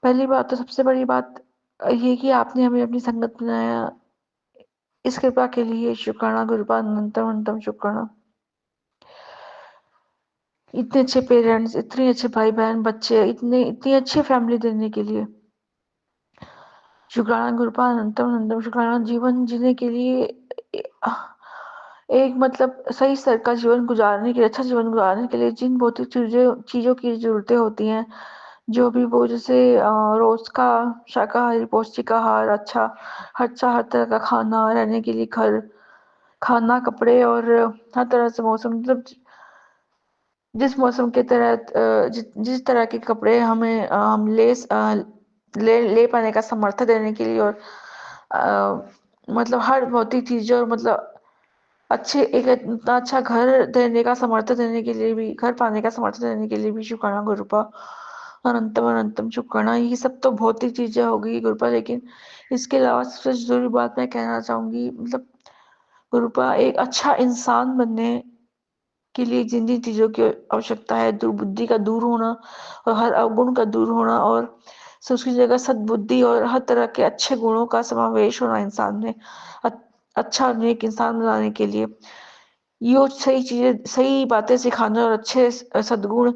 पहली बात तो सबसे बड़ी बात ये कि आपने हमें अपनी संगत बनाया, इस कृपा के लिए शुक्राना गुरुपा, अनंतम अनंतम शुक्राना। इतने अच्छे पेरेंट्स, इतने अच्छे भाई बहन बच्चे, इतनी अच्छी फैमिली देने के लिए शुक्राना गुरुपा, अनंतम अनंतम शुक्राना। जीवन जीने के लिए एक मतलब सही स्तर का जीवन गुजारने के लिए, अच्छा जीवन गुजारने के लिए जिन भौतिक चीजों की जरूरतें होती हैं, जो भी वो, जैसे रोज का शाकाहारी पौष्टिक आहार, अच्छा हर तरह का खाना, रहने के लिए घर, खाना, कपड़े और हर तरह से मौसम, मतलब जिस मौसम के तहत जिस तरह के कपड़े हमें हम ले पाने का समर्थन देने के लिए, और मतलब हर भौतिक चीज़, और मतलब अच्छे एक इतना अच्छा घर देने का समर्थन देने के लिए भी, घर पाने का समर्थन देने के लिए भी शुक्राना गुरुपा, अनंतम अनंतम शुक्राना। ये सब तो भौतिक चीजें हो गई गुरुपा, लेकिन इसके अलावा सबसे जरूरी बात मैं कहना चाहूंगी, मतलब गुरुपा, एक अच्छा इंसान बनने के लिए जिन जिन चीजों की आवश्यकता है, दुर्बुद्धि का दूर होना और हर अवगुण का दूर होना, और उसकी जगह सद्बुद्धि और हर तरह के अच्छे गुणों का समावेश होना इंसान में, अच्छा नेक इंसान बनाने के लिए, ये सही चीजें, सही बातें सिखाना और अच्छे सद्गुण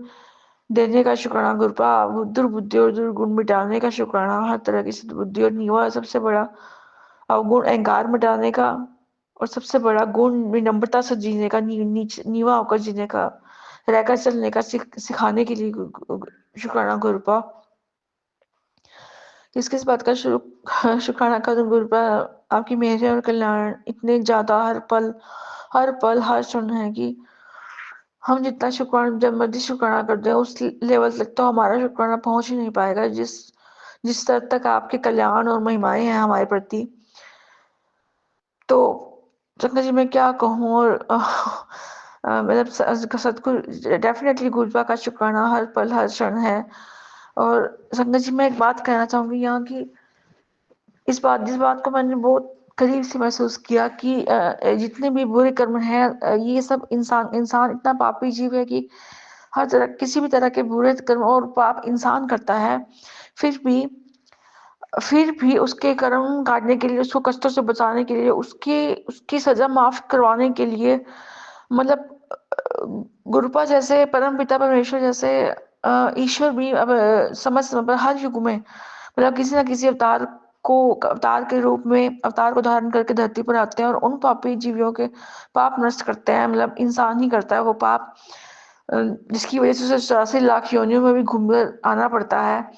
देने का शुक्राना गुरुपा, दुर्बुद्धि और दुर्गुण मिटाने का शुक्राना, हर तरह की सद्बुद्धि, और नीवा सबसे बड़ा अवगुण अहंकार मिटाने का, और सबसे बड़ा गुण विनम्रता से जीने का, नीवा होकर जीने का, रहकर चलने का सिखाने के लिए शुक्राना गुरुपा। किस किस बात का शुक्राना करूं गुरुपा, आपकी मेहर और कल्याण इतने ज्यादा हर पल हर क्षण है कि हम जितना शुक्राना, जब मर्जी शुक्राना करते हैं, उस लेवल तक तो हमारा शुक्राना पहुंच ही नहीं पाएगा जिस जिस स्तर तक आपके कल्याण और महिमाएं हैं हमारे प्रति। तो चंद्र जी, मैं क्या कहूँ, और मतलब सतगुरु, डेफिनेटली गुरुपा का शुक्राना हर पल हर क्षण है। और संगत जी, मैं एक बात कहना चाहूंगी यहाँ की, जिस बात को मैंने बहुत करीब से महसूस किया कि जितने भी बुरे कर्म हैं, ये सब इंसान इंसान इतना पापी जीव है कि हर तरह, किसी भी तरह के बुरे कर्म और पाप इंसान करता है, फिर भी उसके कर्म काटने के लिए, उसको कष्टों से बचाने के लिए, उसकी सजा माफ करवाने के लिए, मतलब गुरुपा जैसे, परम पिता परमेश्वर जैसे ईश्वर भी अब समय समय पर हर युग में, मतलब किसी न किसी अवतार के रूप में, अवतार को धारण करके धरती पर आते हैं और उन पापी जीवियों के पाप नष्ट करते हैं। मतलब इंसान ही करता है वो पाप, जिसकी वजह से उसे 84 लाख योनियों में भी घूमकर आना पड़ता है।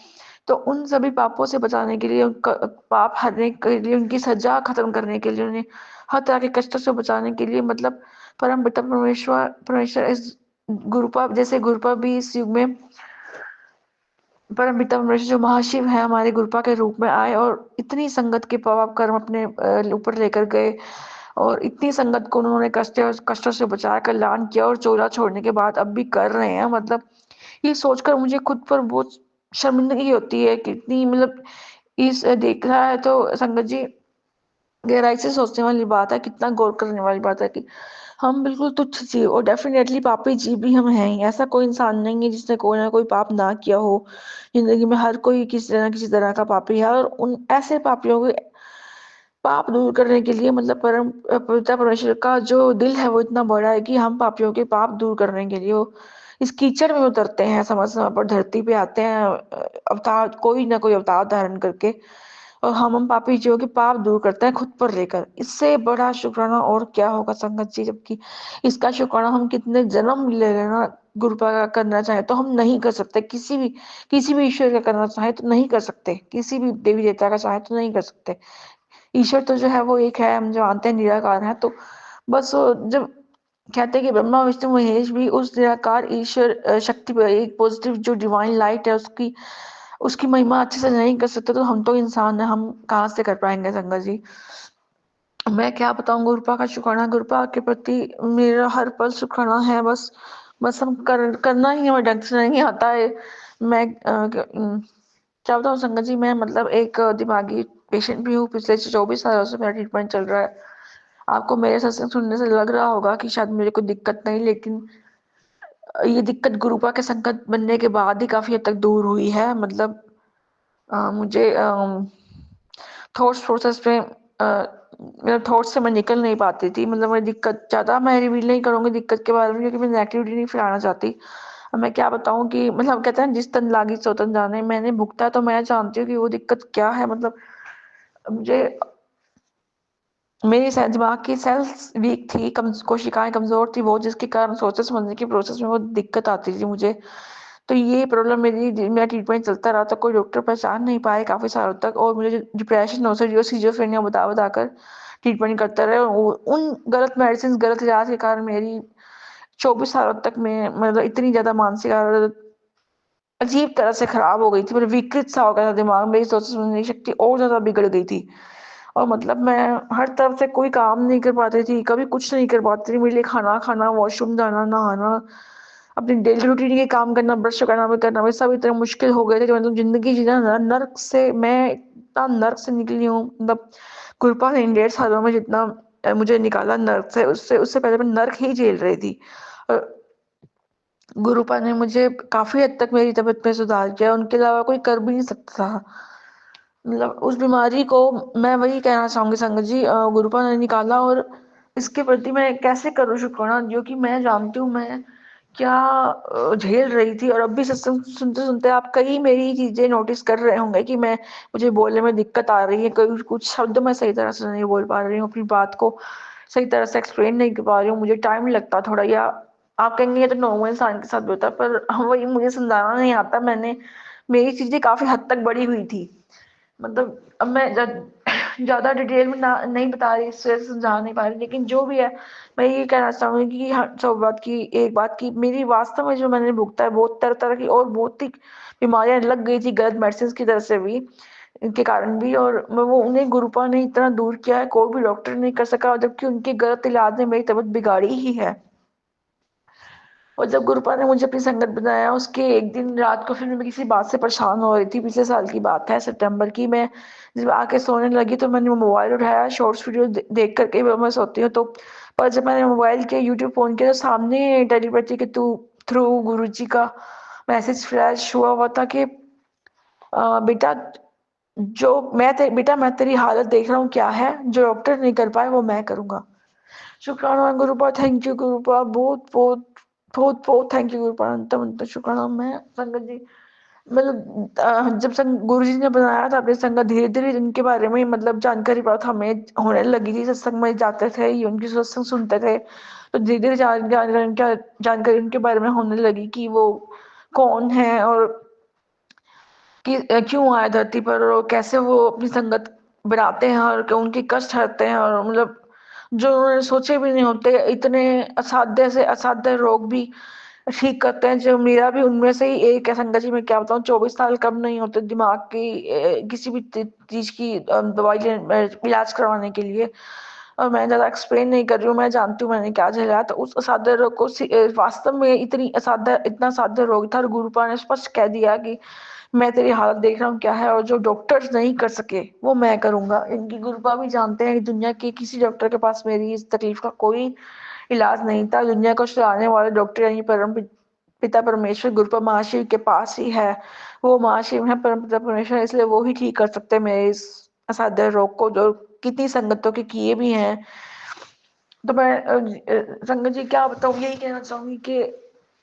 तो उन सभी पापों से बचाने के लिए, उनका पाप हरने के लिए, उनकी सजा खत्म करने के लिए, उन्हें हर तरह के कष्टों से बचाने के लिए, मतलब परम पिता परमेश्वर परमेश्वर इस गुरुपा, जैसे गुरुपा भी इस युग में परम पिता परमेश्वर जो महाशिव है, हमारे गुरुपा के रूप में आए और इतनी संगत के पाप कर्म अपने ऊपर लेकर गए, और इतनी संगत को उन्होंने कष्टों से बचाया, कल्याण किया, और चोला छोड़ने के बाद अब भी कर रहे हैं। मतलब ये सोचकर मुझे खुद पर बहुत शर्मिंदगी होती है, कितनी मतलब इस देख रहा है तो संगत जी, गहराई से सोचने वाली बात है, कितना गौर करने वाली बात है कि हम बिल्कुल तुच्छ जीव और डेफिनेटली पापी जीव भी हम हैं ही। ऐसा कोई इंसान नहीं है जिसने कोई ना कोई पाप ना किया हो। जिंदगी में हर कोई किसी ना किसी तरह का पापी है, और उन ऐसे पापियों को पाप दूर करने के लिए मतलब परम पिता परमेश्वर का जो दिल है वो इतना बड़ा है कि हम पापियों के पाप दूर करने के लिए वो इस कीचड़ में उतरते हैं, समय समय पर धरती पे आते हैं, अवतार कोई ना कोई अवतार धारण करके, और हम पापी जीवों के पाप दूर करते हैं खुद पर लेकर। इससे बड़ा शुक्राना और क्या होगा संगत जी, जबकि इसका शुक्राना हम कितने जन्म ले लेना गुरुपा का करना चाहे तो हम नहीं कर सकते। किसी भी ईश्वर का करना चाहे तो नहीं कर सकते, किसी भी देवी देवता का चाहे तो नहीं कर सकते। ईश्वर तो जो है वो एक है, हम जानते हैं निराकार है। तो बस वो जब कहते हैं कि ब्रह्मा विष्णु महेश भी उस निराकार ईश्वर शक्ति पर एक पॉजिटिव जो डिवाइन लाइट है उसकी उसकी महिमा अच्छे से नहीं कर सकते, तो हम तो इंसान है, हम कहाँ से कर पाएंगे संगत जी। मैं क्या बताऊं, गुरुपा का शुक्राना, गुरुपा के प्रति मेरा हर पल शुक्राना है। बस हम करना ही हमें ढंग से नहीं आता है। मैं क्या बताऊं संगत जी, मैं मतलब एक दिमागी पेशेंट भी हूँ। पिछले 24 सालों से मेरा ट्रीटमेंट चल रहा है। आपको मेरे सत्संग सुनने से लग रहा होगा कि शायद मुझे कोई दिक्कत नहीं, लेकिन ये दिक्कत गुरुपा के संगत बनने के बाद ही काफी हद तक दूर हुई है। मतलब मुझे थॉट्स प्रोसेस में मेरे थॉट्स से मैं निकल नहीं पाती थी। मतलब मेरी दिक्कत ज़्यादा मैं रिवील नहीं करूँगी दिक्कत के बारे में, क्योंकि मैं नेगेटिविटी नहीं फैलाना चाहती। अब मैं क्या बताऊँ कि मतलब कहते हैं जिस तन लागी सो तन जाने, मैंने भुगता तो मैं जानती हूँ कि वो दिक्कत क्या है। मतलब मुझे मेरी दिमाग की सेल्स वीक थी, कोशिकाएं कमजोर थी वो, जिसके कारण सोचे समझने की प्रोसेस में वो दिक्कत आती थी मुझे। तो ये प्रॉब्लम मेरा ट्रीटमेंट चलता रहा, तो कोई डॉक्टर पहचान नहीं पाए काफी सालों तक, और मुझे डिप्रेशन ओसिडियो सिजोफ्रेनिया बता बताकर ट्रीटमेंट करते रहे। उन गलत मेडिसिन गलत इलाज के कारण मेरी 24 सालों तक में मतलब इतनी ज्यादा मानसिक हालत अजीब तरह से खराब हो गई थी। मतलब विकृत सा हो गया था दिमाग, मेरी सोच समझने की शक्ति और ज्यादा बिगड़ गई थी। और मतलब मैं हर तरफ से कोई काम नहीं कर पाती थी, कभी कुछ नहीं कर पाती थी। मेरे लिए खाना खाना, वॉशरूम जाना, नहाना, अपनी डेली रूटीन के काम करना, ब्रश करना भी करना भी सब इतने मुश्किल हो गए थे कि मतलब जिंदगी जीना नर्क से, मैं इतना नर्क से निकली हूँ। मतलब कृपा ने इन 1.5 सालों में जितना मुझे निकाला नर्क से, उससे उससे पहले मैं नर्क ही झेल रही थी। और गुरुपा ने मुझे काफी हद तक मेरी तबीयत में सुधार किया, उनके अलावा कोई कर भी नहीं सकता था। मतलब उस बीमारी को मैं वही कहना चाहूंगी संगत जी, गुरुपा ने निकाला। और इसके प्रति मैं कैसे करूँ शुक्राना, जो कि मैं जानती हूँ मैं क्या झेल रही थी। और अब भी सत्संग सुनते सुनते आप कई मेरी चीजें नोटिस कर रहे होंगे कि मैं मुझे बोलने में दिक्कत आ रही है, कोई कुछ शब्द मैं सही तरह से नहीं बोल पा रही हूँ, अपनी बात को सही तरह से एक्सप्लेन नहीं कर पा रही हूँ, मुझे टाइम लगता थोड़ा। या आप कहेंगे ये तो नॉर्मल इंसान के साथ भी होता है, पर वही मुझे समझाना नहीं आता। मेरी चीजें काफी हद तक बड़ी हुई थी। मतलब अब मैं ज़्यादा डिटेल में ना नहीं बता रही, इससे समझा नहीं पा रही, लेकिन जो भी है मैं ये कहना चाहूँगी कि हर सब बात की एक बात की मेरी वास्तव में जो मैंने भुगता है बहुत तरह तरह की और बहुत ही बीमारियां लग गई थी गलत मेडिसिन की तरफ से भी, इनके कारण भी। और मैं वो उन्हें गुरुपा ने इतना दूर किया है, कोई भी डॉक्टर नहीं कर सका, जबकि उनके गलत इलाज ने मेरी तबीयत बिगाड़ी ही है। और जब गुरुपा ने मुझे अपनी संगत बनाया, उसके एक दिन रात को फिर मैं किसी बात से परेशान हो रही थी, पिछले साल की बात है सितंबर की। मैं जब आके सोने लगी तो मैंने मोबाइल उठाया, शॉर्ट्स वीडियो देख करके मैं सोती हूँ तो, पर जब मैंने मोबाइल के यूट्यूब फोन किया तो सामने टेलीपैथी के थ्रू गुरु जी का मैसेज फ्लैश हुआ था कि बेटा जो बेटा मैं तेरी हालत देख रहा हूँ क्या है, जो डॉक्टर नहीं कर पाए वो मैं करूंगा। शुक्राना गुरुपा, थैंक यू गुरुपा, बहुत बहुत बहुत बहुत थैंक यू गुरुपा, अंत अंत शुक्राना। मैं संगत जी मतलब जब गुरु जी ने बनाया था अपने संगत, धीरे धीरे उनके बारे में मतलब जानकारी प्राप्त हमें होने लगी थी। सत्संग में जाते थे, उनकी सत्संग सुनते थे, तो धीरे धीरे जानकारी उनके बारे में होने लगी कि वो कौन है, और कि क्यों आए धरती पर, और कैसे वो अपनी संगत बनाते हैं, और उनके कष्ट हरते हैं, और मतलब जो उन्होंने सोचे भी नहीं होते, इतने असाध्य से असाध्य रोग भी ठीक करते हैं। जो मेरा भी उनमें से ही एक है संगत जी। मैं क्या बताऊँ, 24 साल कम नहीं होते दिमाग की किसी भी चीज की दवाई इलाज करवाने के लिए। और मैं ज्यादा एक्सप्लेन नहीं कर रही हूँ, मैं जानती हूँ मैंने क्या झेला। तो उस असाध्य रोग को वास्तव में इतना असाध्य रोग था, और गुरुपा ने स्पष्ट कह दिया कि मैं तेरी हालत देख रहा हूँ क्या है, और जो डॉक्टर्स नहीं कर सके वो मैं करूंगा। इनकी गुरुपा भी जानते हैं कि दुनिया के किसी डॉक्टर के पास मेरी इस तकलीफ का कोई इलाज नहीं था। दुनिया को चलाने वाले डॉक्टर यानी पिता परमेश्वर गुरुपा महाशिव के पास ही है। वो महाशिव है परम पिता परमेश्वर, इसलिए वो ही ठीक कर सकते हैं मेरे इस असाध्य रोग को, जो कितनी संगतों के किए भी हैं। तो मैं संगत जी क्या बताऊँ, यही कहना चाहूंगी कि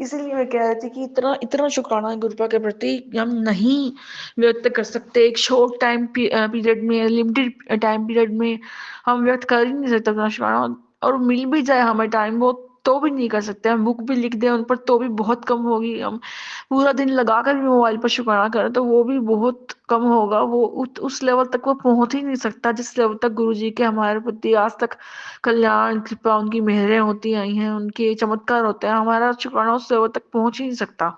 इसीलिए मैं कह रही थी कि इतना इतना शुक्राना है गुरुपा के प्रति हम नहीं व्यक्त कर सकते। एक शॉर्ट टाइम पीरियड में, लिमिटेड टाइम पीरियड में हम व्यक्त कर ही नहीं सकते अपना शुक्राना। और मिल भी जाए हमें टाइम वो तो भी नहीं कर सकते। हम बुक भी लिख दें उन पर तो भी बहुत कम होगी। हम पूरा दिन लगाकर भी मोबाइल पर शुक्राना करें तो वो भी बहुत कम होगा। वो उस लेवल तक वो पहुंच ही नहीं सकता जिस लेवल तक गुरु जी के हमारे प्रति आज तक कल्याण कृपा उनकी मेहरें होती आई हैं, उनके चमत्कार होते हैं। हमारा शुक्राना उस लेवल तक पहुंच ही नहीं सकता।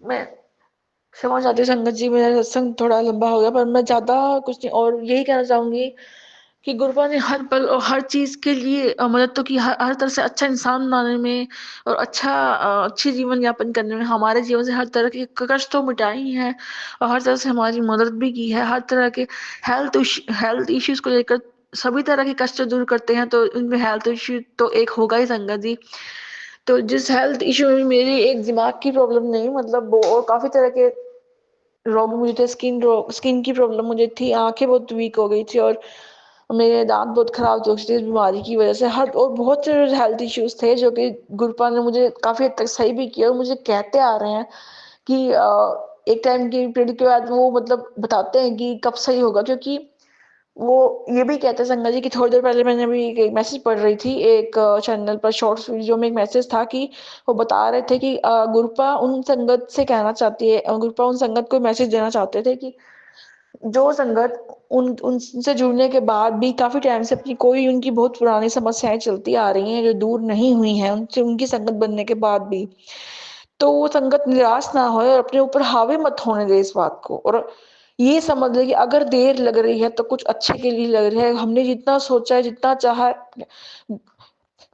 मैं क्षमा चाहती हूँ संगत जी, मेरा सत्संग थोड़ा लंबा हो गया, पर मैं ज्यादा कुछ नहीं और यही कहना चाहूंगी कि गुरुपा ने हर पल और हर चीज के लिए मदद तो की, हर तरह से अच्छा इंसान बनाने में और अच्छी जीवन यापन करने में हमारे जीवन से हर तरह के कष्ट तो मिटाए ही हैं, और हर तरह से हमारी मदद भी की है। हर तरह के हेल्थ इश्यूज को लेकर सभी तरह के कष्ट दूर करते हैं, तो उनमें हेल्थ इश्यू तो एक होगा ही संगत जी। तो जिस हेल्थ इश्यू में मेरी एक दिमाग की प्रॉब्लम नहीं, मतलब वो और काफी तरह के रोग मुझे थे। स्किन की प्रॉब्लम मुझे थी, आंखें बहुत वीक हो गई थी, और मेरे दांत बहुत खराब थे इस बीमारी की वजह से। हर और बहुत से हेल्थ इश्यूज थे जो कि गुरुपा ने मुझे काफी हद तक सही भी किया, और मुझे कहते आ रहे हैं कि एक टाइम की पीरियड के बाद वो मतलब बताते हैं कि कब सही होगा। क्योंकि वो ये भी कहते हैं संगत जी कि थोड़ी देर पहले मैंने अभी एक मैसेज पढ़ रही थी एक चैनल पर, शॉर्ट्स वीडियो में एक मैसेज था कि वो बता रहे थे कि गुरुपा उन संगत से कहना चाहती है, गुरुपा उन संगत को मैसेज देना चाहते थे कि जो संगत उनसे जुड़ने के बाद भी काफी टाइम से अपनी कोई उनकी बहुत पुरानी समस्याएं चलती आ रही हैं जो दूर नहीं हुई हैं उनसे, उनकी संगत बनने के बाद भी, तो वो संगत निराश ना हो और अपने ऊपर हावी मत होने दे इस बात को। और ये समझ ले कि अगर देर लग रही है तो कुछ अच्छे के लिए लग रही है। हमने जितना सोचा है, जितना चाहा,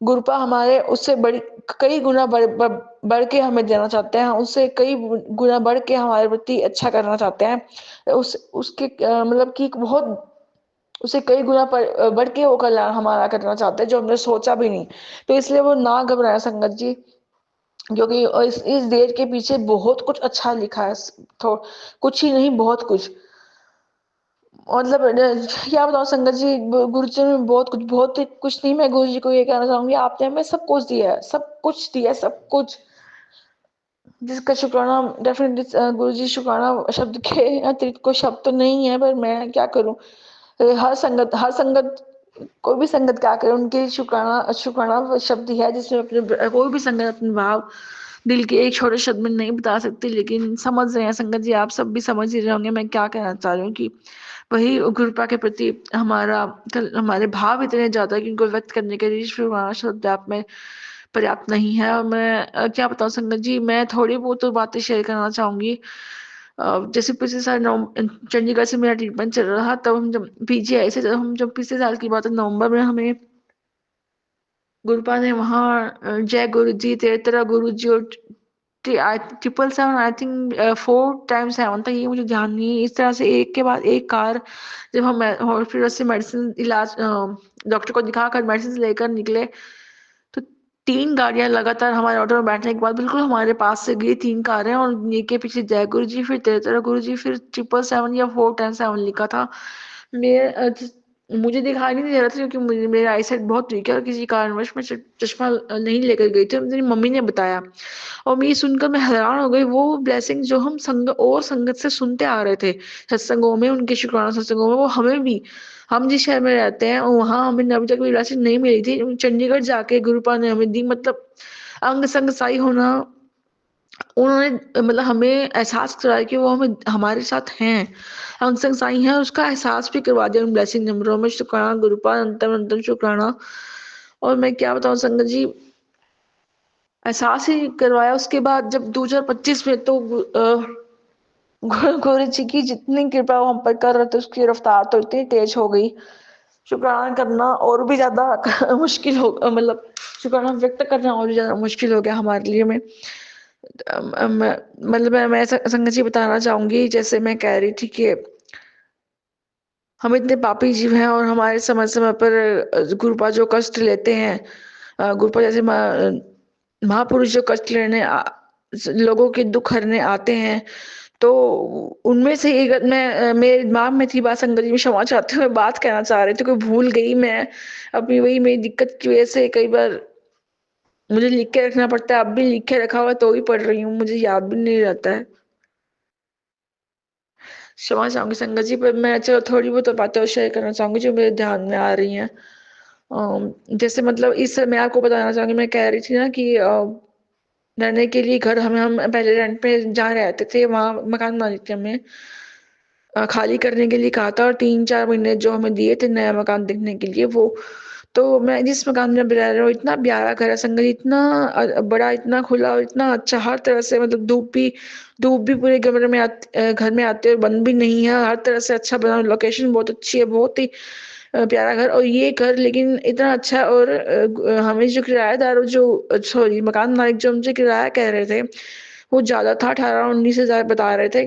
गुरुपा हमारे उससे बड़ी कई गुना बढ़ के हमें देना चाहते हैं, उससे कई गुना बढ़ के हमारे प्रति अच्छा करना चाहते हैं। उसके मतलब कि बहुत उसे कई गुना बढ़ के वो कल्याण हमारा करना चाहते हैं जो हमने सोचा भी नहीं। तो इसलिए वो ना घबराए संगत जी, क्योंकि इस देर के पीछे बहुत कुछ अच्छा लिखा है। तो कुछ ही नहीं, बहुत कुछ। मतलब क्या बताऊं संगत जी, गुरु जी ने बहुत कुछ नहीं। मैं गुरु जी को ये कहना चाहूंगी, आपने हमें सब कुछ दिया है, सब कुछ दिया है, सब कुछ, जिसका शुक्राना डेफिनेटली गुरु जी, शुक्राना शब्द के अतिरिक्त कोई शब्द तो नहीं है, पर मैं क्या करूं। हर संगत कोई भी संगत क्या करे, उनके शुक्राना शुक्राना शब्द ही है जिसमें अपने कोई भी संगत अपने भाव दिल के एक छोटे शब्द में नहीं बता सकती। लेकिन समझ रहे हैं संगत जी, आप सब भी समझ ही रहे होंगे मैं क्या कहना चाह रही हूँ कि वही गुरुपा के प्रति हमारे भाव इतने ज्यादा कि उनको व्यक्त करने के लिए शुक्राना शब्द आप में पर्याप्त नहीं है। और मैं क्या बताऊँ संगत जी, मैं थोड़ी बहुत तो बातें शेयर करना चाहूंगी। जैसे पिछले साल चंडीगढ़ से मेरा ट्रीटमेंट चल रहा, तब हम जब पीजीआई से जब पिछले साल की बात है, नवंबर में हमें गुरुपा ने वहाँ जय गुरु जी, तेरह गुरु जी और 777 आई थिंक 4x7 था, ये मुझे ध्यान नहीं है। इस तरह से एक के बाद एक कार जब हम हॉस्पिटल से मेडिसिन इलाज डॉक्टर को दिखाकर मेडिसिन लेकर निकले, तो 3 गाड़ियां लगातार हमारे ऑटो में बैठने के बाद बिल्कुल हमारे पास से गई। 3 कारें, और ये के पीछे जय गुरु जी, फिर तेरह गुरु जी, फिर 777 या 4x7 लिखा था। मुझे दिखाई नहीं दे रहा था क्योंकि मुझे मेरा आई साइट बहुत वीक है, और किसी कारणवश मैं चश्मा नहीं लेकर गई थी, मेरी मम्मी ने बताया। और मैं ये सुनकर मैं हैरान हो गई, वो ब्लेसिंग जो हम संगत से सुनते आ रहे थे सत्संगों में, उनके शुक्राना सत्संगों में, वो हमें भी, हम जिस शहर में रहते हैं और वहां हमें अभी तक भी ब्लेसिंग नहीं मिली थी, चंडीगढ़ जाके गुरुपा ने हमें दी। मतलब अंग संग साई होना, उन्होंने मतलब हमें एहसास कराया कि वो हमें हमारे साथ हैं, अंग संग साई हैं, उसका एहसास भी करवा दिया उन ब्लेसिंग नंबरों में। शुक्राना गुरुपा, अंतम अंतम शुक्राना। और मैं क्या बताऊं संगत जी, एहसास ही करवाया। उसके बाद जब 2025 में तो गुरु जी की जितनी कृपा वो हम पर कर रहे थे, उसकी रफ्तार तो इतनी तेज हो गई, शुक्राना करना और भी ज्यादा मुश्किल हो, मतलब शुक्राना व्यक्त करना और भी ज्यादा मुश्किल हो गया हमारे लिए में। मतलब मैं संगत जी बताना चाहूँगी, जैसे मैं कह रही थी कि हम इतने पापी जीव हैं और हमारे समय-समय पर गुरुपा जो कष्ट लेते हैं, गुरुपा जैसे महापुरुष जो कष्ट लेने लोगों के दुःख हरने आते हैं, तो उनमें से एक मेरे दिमाग में थी बात, संगत जी मैं क्षमा चाहती हूँ, मैं बात कहना चाह रही थी, कोई भूल गई मैं। अभी वही मेरी दिक्कत की वजह से कई बार मुझे लिख के रखना पड़ता है, अब भी लिख के रखा हुआ है तो भी पढ़ रही हूँ, मुझे याद भी नहीं रहता है। क्षमा चाहूँगी संगत जी, पर मैं चलो थोड़ी बहुत बातें और शेयर करना चाहूँगी जो मेरे ध्यान में आ रही हैं। जैसे मतलब इस मैं आपको बताना चाहूँगी, मैं कह रही थी ना कि रहने के लिए घर हम पहले रेंट पे जहाँ रहते थे वहाँ मकान मालिक ने हमें खाली करने के लिए कहा था, और 3-4 महीने जो हमें दिए थे नया मकान देखने के लिए वो, तो मैं जिस मकान में अब रह रही हूँ इतना प्यारा घर है संगत जी, इतना बड़ा, इतना खुला और इतना अच्छा हर तरह से, मतलब धूप भी पूरे घर में आती है और बंद भी नहीं है, हर तरह से अच्छा बना, लोकेशन बहुत अच्छी है, बहुत ही प्यारा घर। और ये घर लेकिन इतना अच्छा है, और हमें जो किराएदार जो सॉरी मकान मालिक जो हमसे किराया कह रहे थे वो ज़्यादा था, 18-19 हज़ार बता रहे थे।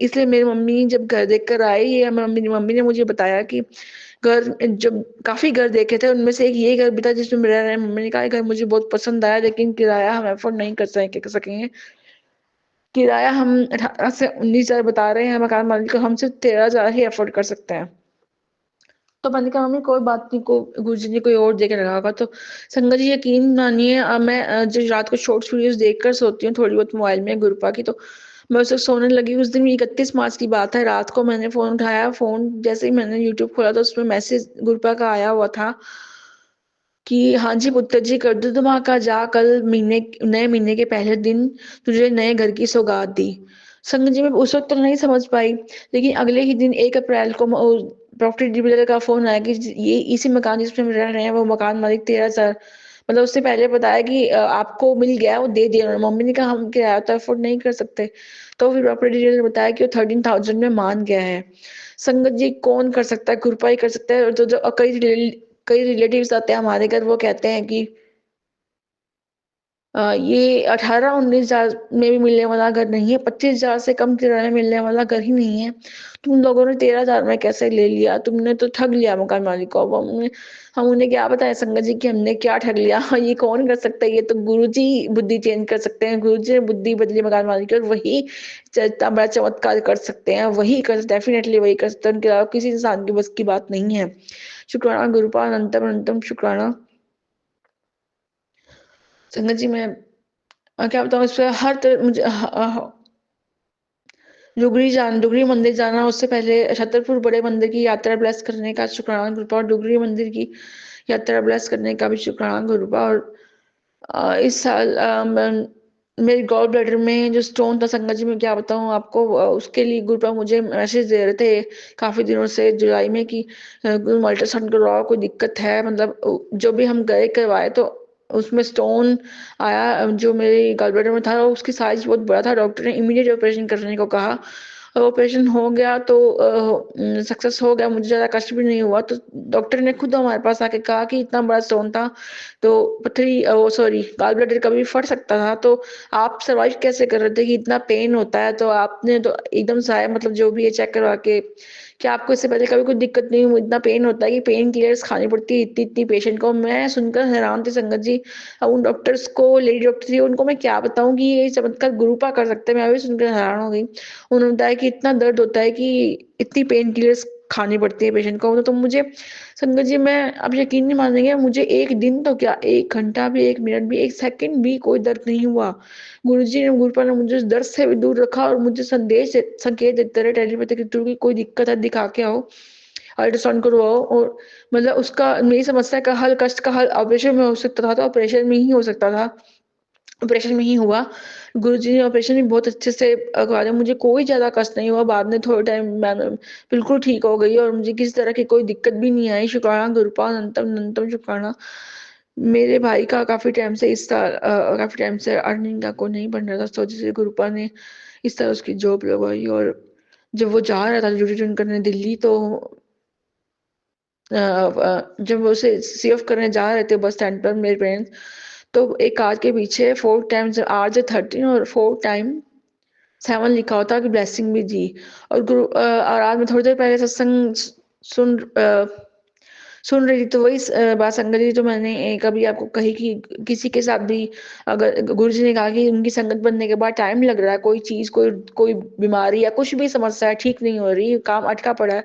इसलिए मेरी मम्मी जब घर देख कर आई, ये मेरी मम्मी ने मुझे बताया कि घर जब काफ़ी घर देखे थे उनमें से एक ये घर भी था जिसमें रह रहे हैं। मम्मी ने कहा ये घर मुझे बहुत पसंद आया, लेकिन किराया हम अफोर्ड नहीं कर सकेंगे। किराया हम 18 से 19 हज़ार बता रहे हैं मकान मालिक को, हम सिर्फ 13 हज़ार ही अफोर्ड कर सकते हैं। तो मैंने कहा मम्मी कोई बात नहीं, को गुरुजी ने कोई और देके रखा होगा। तो संगत जी यकीन मानिए, मैं जो रात को शॉर्ट्स वीडियोस देखकर सोती हूँ थोड़ी बहुत मोबाइल में गुरुपा की, तो मैं उसे सोने लगी उस दिन 31 मार्च की बात है, रात को मैंने फ़ोन उठाया, फ़ोन जैसे ही मैंने यूट्यूब खोला तो उसमें मैसेज गुरुपा का आया हुआ था कि हाँ जी पुत्र जी, कर दो धमाका, जा कल नए महीने के पहले दिन तुझे नए घर की सौगात दी। संगत जी मैं उस वक़्त तो नहीं समझ पाई, लेकिन अगले ही दिन 1 अप्रैल को प्रॉपर्टी डीलर का फ़ोन आया कि ये इसी मकान जिसमें हम रह रहे हैं वो मकान मालिक 13,000, मतलब उससे पहले बताया कि आपको मिल गया है, वो दे दिया उन्होंने। मम्मी ने कहा हम किराया तो अफ़ोर्ड नहीं कर सकते। तो फिर प्रॉपर्टी डीलर ने बताया कि वो 13,000 में मान गया है। संगत जी कौन कर सकता है? कृपा ही कर सकता है। और जो जो कई रिलेटिव्स आते हैं हमारे घर, वो कहते हैं कि ये 18-19 हज़ार में भी मिलने वाला घर नहीं है, 25 हज़ार से कम किराए में मिलने वाला घर ही नहीं है। तुम लोगों ने 13 हज़ार में कैसे ले लिया? तुमने तो ठग लिया मकान मालिक को। अब हम उन्हें क्या बताएँ संगत जी कि हमने क्या ठग लिया? ये कौन कर सकता है? ये तो गुरुजी बुद्धि चेंज कर सकते हैं। गुरुजी ने बुद्धि बदली मकान मालिक की, और वही इतना बड़ा चमत्कार कर सकते हैं। वही कर डेफ़िनिटली वही कर सकते हैं। उनके अलावा किसी इंसान के बस की बात नहीं है। शुक्राना गुरुपाद अनंतम अनंतम शुक्राना। संगत जी मैं क्या बताऊँ इस पे हर तरह मुझे डुगरी मंदिर जाना, उससे पहले छतरपुर बड़े मंदिर की यात्रा ब्लेस करने का शुक्राना गुरुपा, और डुगरी मंदिर की यात्रा ब्लेस करने का भी शुक्राना गुरुपा। और इस साल मेरे गॉल ब्लैडर में जो स्टोन था संगत जी मैं क्या बताऊँ आपको, उसके लिए गुरुपा मुझे मैसेज दे रहे थे काफ़ी दिनों से जुलाई में कि अल्ट्रासाउंड करवाओ, कोई दिक्कत है, मतलब जो भी हम गए करवाए तो उसमें स्टोन आया, जो मेरे गॉल ब्लैडर में था उसकी साइज बहुत बड़ा था, डॉक्टर ने इमीडिएट ऑपरेशन करने को कहा। और ऑपरेशन हो गया तो सक्सेस हो गया, मुझे ज़्यादा कष्ट भी नहीं हुआ। तो डॉक्टर ने खुद हमारे पास आके कहा कि इतना बड़ा स्टोन था तो वो सॉरी गॉल ब्लैडर कभी फट सकता था, तो आप सर्वाइव कैसे कर रहे थे कि इतना पेन होता है? तो आपने तो एकदम से आया, मतलब जो भी है चेक करवा के, क्या आपको इससे पहले कभी कोई दिक्कत नहीं हुई? इतना पेन होता है कि पेन किलर्स खानी पड़ती है इतनी-इतनी पेशेंट को। मैं सुनकर हैरान थी संगत जी। अब उन डॉक्टर्स को, लेडी डॉक्टर थी, उनको मैं क्या बताऊँ कि ये चमत्कार गुरुपा कर सकते हैं, मैं भी सुनकर हैरान हो गई। उन्होंने बताया कि इतना दर्द होता है कि इतनी पेन किलर्स खानी पड़ती है पेशेंट को। तो मुझे संगत जी मैं आप यकीन नहीं मानेंगे, मुझे 1 दिन तो क्या 1 घंटा भी, 1 मिनट भी, 1 सेकंड भी कोई दर्द नहीं हुआ। गुरुजी ने गुरुपा ने मुझे उस दर्द से भी दूर रखा और मुझे संकेत देते रहे टेलीपैथिक के थ्रू कि कोई दिक्कत है दिखा के आओ, अल्ट्रासाउंड करवाओ। और मतलब उसका मेरी समस्या का हल, कष्ट का हल ऑपरेशन में हो सकता था, तो ऑपरेशन में ही हो सकता था। ऑपरेशन में ही हुआ। गुरुजी ने ऑपरेशन भी बहुत अच्छे से करवाया, मुझे कोई ज़्यादा कष्ट नहीं हुआ। बाद में थोड़े टाइम मैंने बिल्कुल ठीक हो गई और मुझे किसी तरह की कोई दिक्कत भी नहीं आई। शुक्राना गुरुपाद अनंतम अनंतम शुक्राना। मेरे भाई का काफ़ी टाइम से काफ़ी टाइम से अर्निंग का कोई नहीं बन रहा था, तो जैसे गुरुपा ने इस तरह उसकी जॉब लगवाई। और जब वो जा रहा था ड्यूटी जॉइन करने दिल्ली, तो जब वो उसे सी ऑफ करने जा रहे थे बस स्टैंड पर मेरे पेरेंट्स, तो एक कार्ड के पीछे 4 टाइम्स R13 और 4 टाइम 7 लिखा होता है कि ब्लेसिंग भी दी। और आज मैं थोड़ी देर पहले सत्संग सुन सुन रही थी, तो वही बात संगत जी जो मैंने कभी आपको कही कि किसी के साथ भी अगर गुरु जी ने कहा कि उनकी संगत बनने के बाद टाइम लग रहा है, कोई चीज कोई बीमारी या कुछ भी समस्या है, ठीक नहीं हो रही, काम अटका पड़ा है,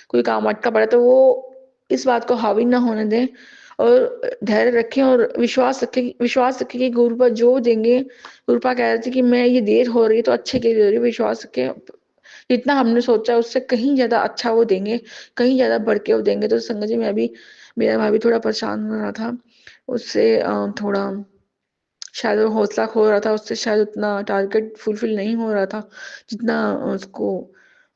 कोई काम अटका पड़ा है, तो वो इस बात को हावी ना होने दें और धैर्य रखें और विश्वास रखें कि गुरुपा जो देंगे, गुरुपा कह रहे थे कि मैं ये देर हो रही है तो अच्छे के लिए हो रही है, विश्वास रखें, जितना हमने सोचा उससे कहीं ज्यादा अच्छा वो देंगे, कहीं ज्यादा बढ़ के वो देंगे। तो संगत जी मैं भी, मेरा भाभी थोड़ा परेशान हो रहा था उससे, थोड़ा शायद वो हौसला खो रहा था, उससे शायद उतना टारगेट फुलफिल नहीं हो रहा था जितना उसको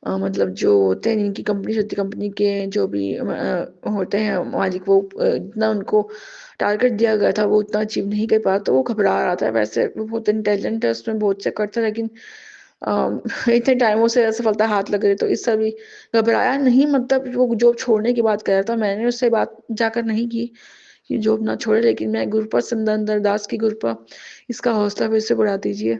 मतलब जो होते हैं जिनकी कंपनी होती, कंपनी के जो भी होते हैं मालिक, वो जितना उनको टारगेट दिया गया था वो उतना अचीव नहीं कर पाया, तो वो घबरा रहा था। वैसे वो बहुत इंटेलिजेंट है, उसमें बहुत से करता है, लेकिन इतने टाइमों से असफलता हाथ लग रही, तो इस सब घबराया नहीं, मतलब वो जॉब छोड़ने की बात कर रहा था, मैंने उससे बात जाकर नहीं की कि जॉब ना छोड़े, लेकिन मैं गुरु पर समदंदर दास की गुरु पर इसका हौसला फिर से बढ़ा दीजिए,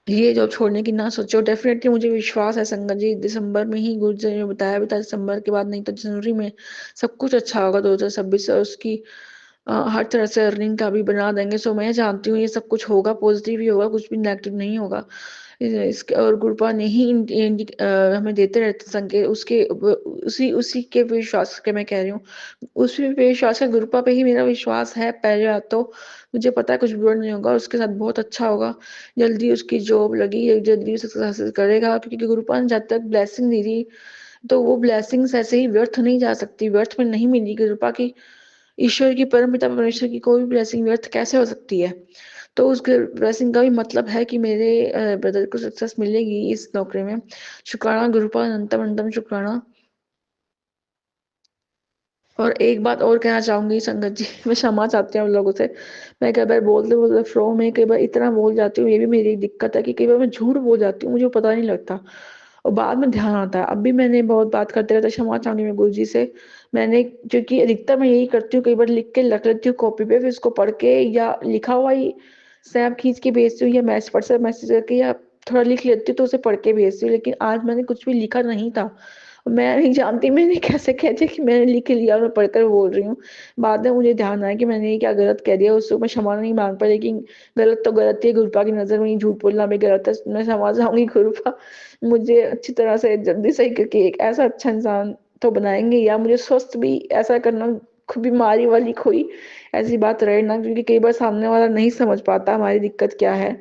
ये जॉब छोड़ने की ना सोचो। डेफिनेटली मुझे विश्वास है संगत जी, दिसंबर में ही गुरु जी ने बताया भी था, दिसंबर के बाद नहीं तो जनवरी में सब कुछ अच्छा होगा। 2026 से उसकी हर तरह से अर्निंग का भी बना देंगे। सो मैं जानती हूँ ये सब कुछ होगा, पॉजिटिव ही होगा, कुछ भी नेगेटिव नहीं होगा। इसके और गुरुपा ने ही हमें देते रहते संकेत, उसके उसी उसी के विश्वास के मैं कह रही हूँ, उसी पे विश्वास है, गुरुपा पे ही मेरा विश्वास है। पहले बात तो मुझे पता है कुछ बुरा नहीं होगा, उसके साथ बहुत अच्छा होगा, जल्दी उसकी जॉब लगी, जल्दी सक्सेस हासिल करेगा, क्योंकि गुरुपा ने जब तक ब्लेसिंग दी थी तो वो ब्लेसिंग्स ऐसे ही व्यर्थ नहीं जा सकती, व्यर्थ में नहीं मिली गुरुपा की, ईश्वर की, परमपिता परमेश्वर की कोई भी ब्लेसिंग व्यर्थ कैसे हो सकती है। तो उस ब्लेसिंग का भी मतलब है कि मेरे ब्रदर को सक्सेस मिलेगी इस नौकरी में। शुक्राना गुरुपा, अनंतम अनंतम शुक्राना। और एक बात और कहना चाहूंगी संगत जी, मैं क्षमा चाहती हूँ उन लोगों से, मैं कई बार बोलते बोलते फ्लो में कई बार इतना बोल जाती हूँ, ये भी मेरी एक दिक्कत है कि कई बार मैं झूठ बोल जाती हूँ, मुझे पता नहीं लगता और बाद में ध्यान आता है। अब भी मैंने बहुत बात करते रहते, क्षमा चाहूंगी मैं गुरु जी से। मैंने, क्योंकि अधिकतर मैं यही करती हूँ, कई बार लिख के रख लेती हूँ कॉपी पे, फिर उसको पढ़ के या लिखा हुआ ही स्नैप खींच के भेजती हूँ, या व्हाट्सएप मैसेज करके या थोड़ा लिख लेती हूँ तो उसे पढ़ के भेजती हूँ। लेकिन आज मैंने कुछ भी लिखा नहीं था, मैं नहीं जानती मैंने कैसे कह दिया कि मैंने लिख लिया और मैं पढ़कर बोल रही हूँ। बाद में मुझे ध्यान आया कि मैंने ये क्या गलत कह दिया, उसको मैं क्षमा नहीं मांग पाई, लेकिन गलत तो गलत ही, गुरुपा की नजर में ही झूठ बोलना भी गलत है, मैं क्षमा चाहूंगी गुरुपा, मुझे अच्छी तरह से जल्दी सही करके एक ऐसा अच्छा इंसान तो बनाएंगे, या मुझे स्वस्थ भी ऐसा करना, बीमारी वाली कोई ऐसी बात रहे ना, क्योंकि कई बार सामने वाला नहीं समझ पाता हमारी दिक्कत क्या है।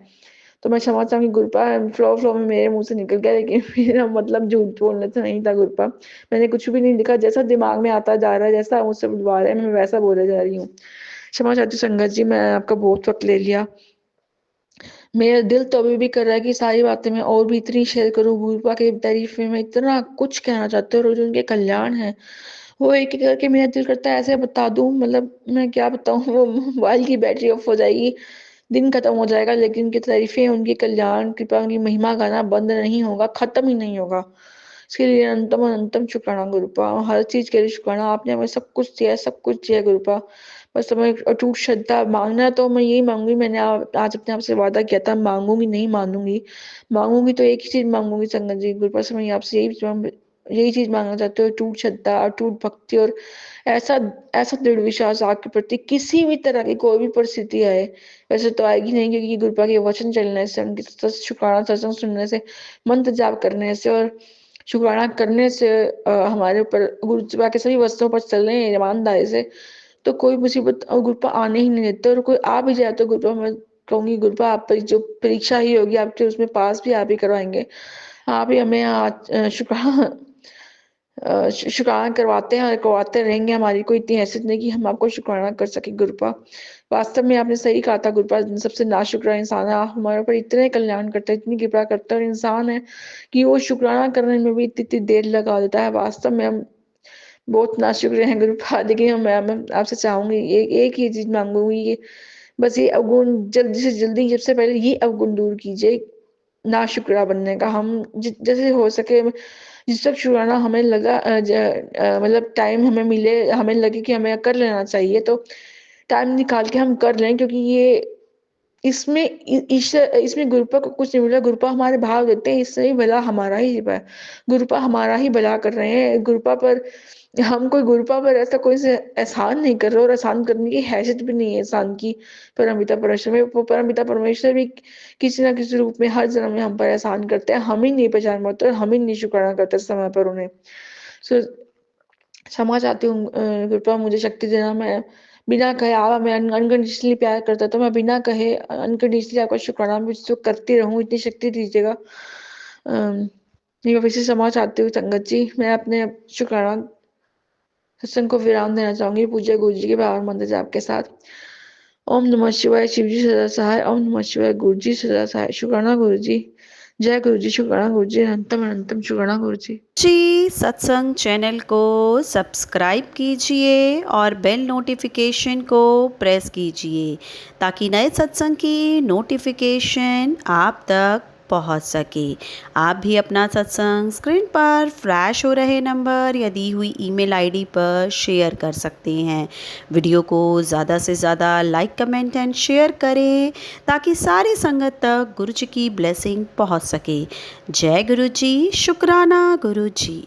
तो मैं क्षमा चाहूंगी गुरुपा, फ्लो फ्लो में मेरे मुंह से निकल गया, लेकिन मेरा मतलब झूठ बोलने से नहीं था गुरुपा, मैंने कुछ भी नहीं लिखा, जैसा दिमाग में आता जा रहा है, जैसा मुझसे बुलवा रहे हैं मैं वैसा बोले जा रही हूँ। क्षमा चाहती हूँ संगत जी, मैं आपका बहुत वक्त ले लिया। मेरा दिल तो अभी भी कर रहा है कि सारी बातें मैं और भी इतनी शेयर करूँ, गुरुपा की तारीफ में मैं इतना कुछ कहना चाहती हूँ, और जो उनके कल्याण है वो एक एक करके मेरा दिल करता है ऐसे बता दूं, मतलब मैं क्या बताऊं, वो मोबाइल की बैटरी ऑफ हो जाएगी, दिन खत्म हो जाएगा, लेकिन उनकी तारीफें, उनकी कल्याण कृपा, उनकी महिमा गाना बंद नहीं होगा, खत्म ही नहीं होगा। इसके लिए अनंतम अनंतम शुक्राना गुरुपा, हर चीज के लिए शुक्राना, आपने हमें सब कुछ दिया, सब कुछ दिया गुरुपा। बस हमें अटूट श्रद्धा मांगना है तो मैं यही मांगूंगी, मैंने आज अपने आप से वादा किया था, मांगूंगी नहीं मानूंगी, मांगूंगी तो एक ही चीज मांगूंगी संगत जी, गुरुपा से मैं आपसे यही चीज मांगना चाहती हूँ, अटूट श्रद्धा, अटूट भक्ति, और ऐसा ऐसा दृढ़ विश्वास आपके प्रति, किसी भी तरह की कोई भी परिस्थिति आए, वैसे तो आएगी नहीं, क्योंकि गुरुपा के वचन चलने से, उनकी शुक्राना सत्संग सुनने से, मंत्र जाप करने से और शुक्राना करने से, हमारे ऊपर गुरुपा के सभी वस्त्रों पर चलने ईमानदारी से, तो कोई मुसीबत और गुरुपा आने ही नहीं देते, और कोई आ भी जाए तो गुरुपा, मैं कहूंगी गुरुपा आप पर जो परीक्षा ही होगी आपके, उसमें पास भी आप ही करवाएंगे, आप ही हमें शुक्राना शुक्राना करवाते हैं और करवाते रहेंगे, हमारी कोई इतनी हैसियत नहीं कि हम आपको शुक्राना कर सके गुरुपा। वास्तव में आपने सही कहा था गुरुपा, सबसे नाशुक्र इंसान है, आप हमारे ऊपर इतने कल्याण करते हैं, इतनी कृपा करते हैं, और इंसान है कि वो शुक्राना करने में भी इतनी इतनी देर लगा देता है। वास्तव में हम बहुत नाशुक्र हैं गुरुपा, लेकिन मैं आपसे चाहूंगी एक ही चीज मांगूंगी कि बस ये अवगुण जल्दी से जल्दी, सबसे पहले ये अवगुण दूर कीजिए, नाशुक्रा बनने का। हम जैसे हो सके जिस तक शुक्राना हमें लगा मतलब टाइम हमें मिले, हमें लगे कि हमें कर लेना चाहिए, तो टाइम निकाल के हम कर लें, क्योंकि ये इसमें गुरुपा को कुछ नहीं मिला। गुरुपा हमारे भाव देते हैं, इससे भला हमारा ही है। गुरुपा हमारा ही भला कर रहे हैं। गुरुपा पर हम कोई गुरुपा पर ऐसा कोई से एहसान नहीं कर रहे, और एहसान करने की हैसियत भी नहीं है इंसान की परमपिता परमेश्वर में। वो परमपिता परमेश्वर भी किसी ना किसी रूप में हर जन्म में हम पर एहसान करते हैं। हम ही नहीं पहचान पाते और हम ही नहीं शुक्राना करते समय पर उन्हें। सो क्षमा चाहती हूँ, कृपया मुझे शक्ति देना। मैं बिना कहे आप हमें अनकंडीशनली प्यार करता, तो मैं बिना कहे अनकंडीशनली आपका शुक्राना भी तो करती रहूँ। इतनी शक्ति दीजिएगा। मैं फिर से क्षमा चाहती हूँ संगत जी। मैं अपने शुक्राना सत्संग को विराम देना चाहूंगी पूज्य गुरु जी के पावन मंत्र जाप के साथ। ओम नमः शिवाय। शिव जी सदा सहाय। ओम नमः शिवाय। गुरु जी सदा सहाय। शुक्राना गुरु जी। जय गुरु जी। शुक्राना गुरु जी। अनंतम अनंतम शुक्राना गुरु जी। जी सत्संग चैनल को सब्सक्राइब कीजिए और बेल नोटिफिकेशन को प्रेस कीजिए ताकि नए सत्संग की नोटिफिकेशन आप तक पहुंच सके। आप भी अपना सत्संग स्क्रीन पर फ्लैश हो रहे नंबर या दी हुई ईमेल आईडी पर शेयर कर सकते हैं। वीडियो को ज़्यादा से ज़्यादा लाइक कमेंट एंड शेयर करें ताकि सारी संगत तक गुरु जी की ब्लेसिंग पहुंच सके। जय गुरु जी। शुक्राना गुरु जी।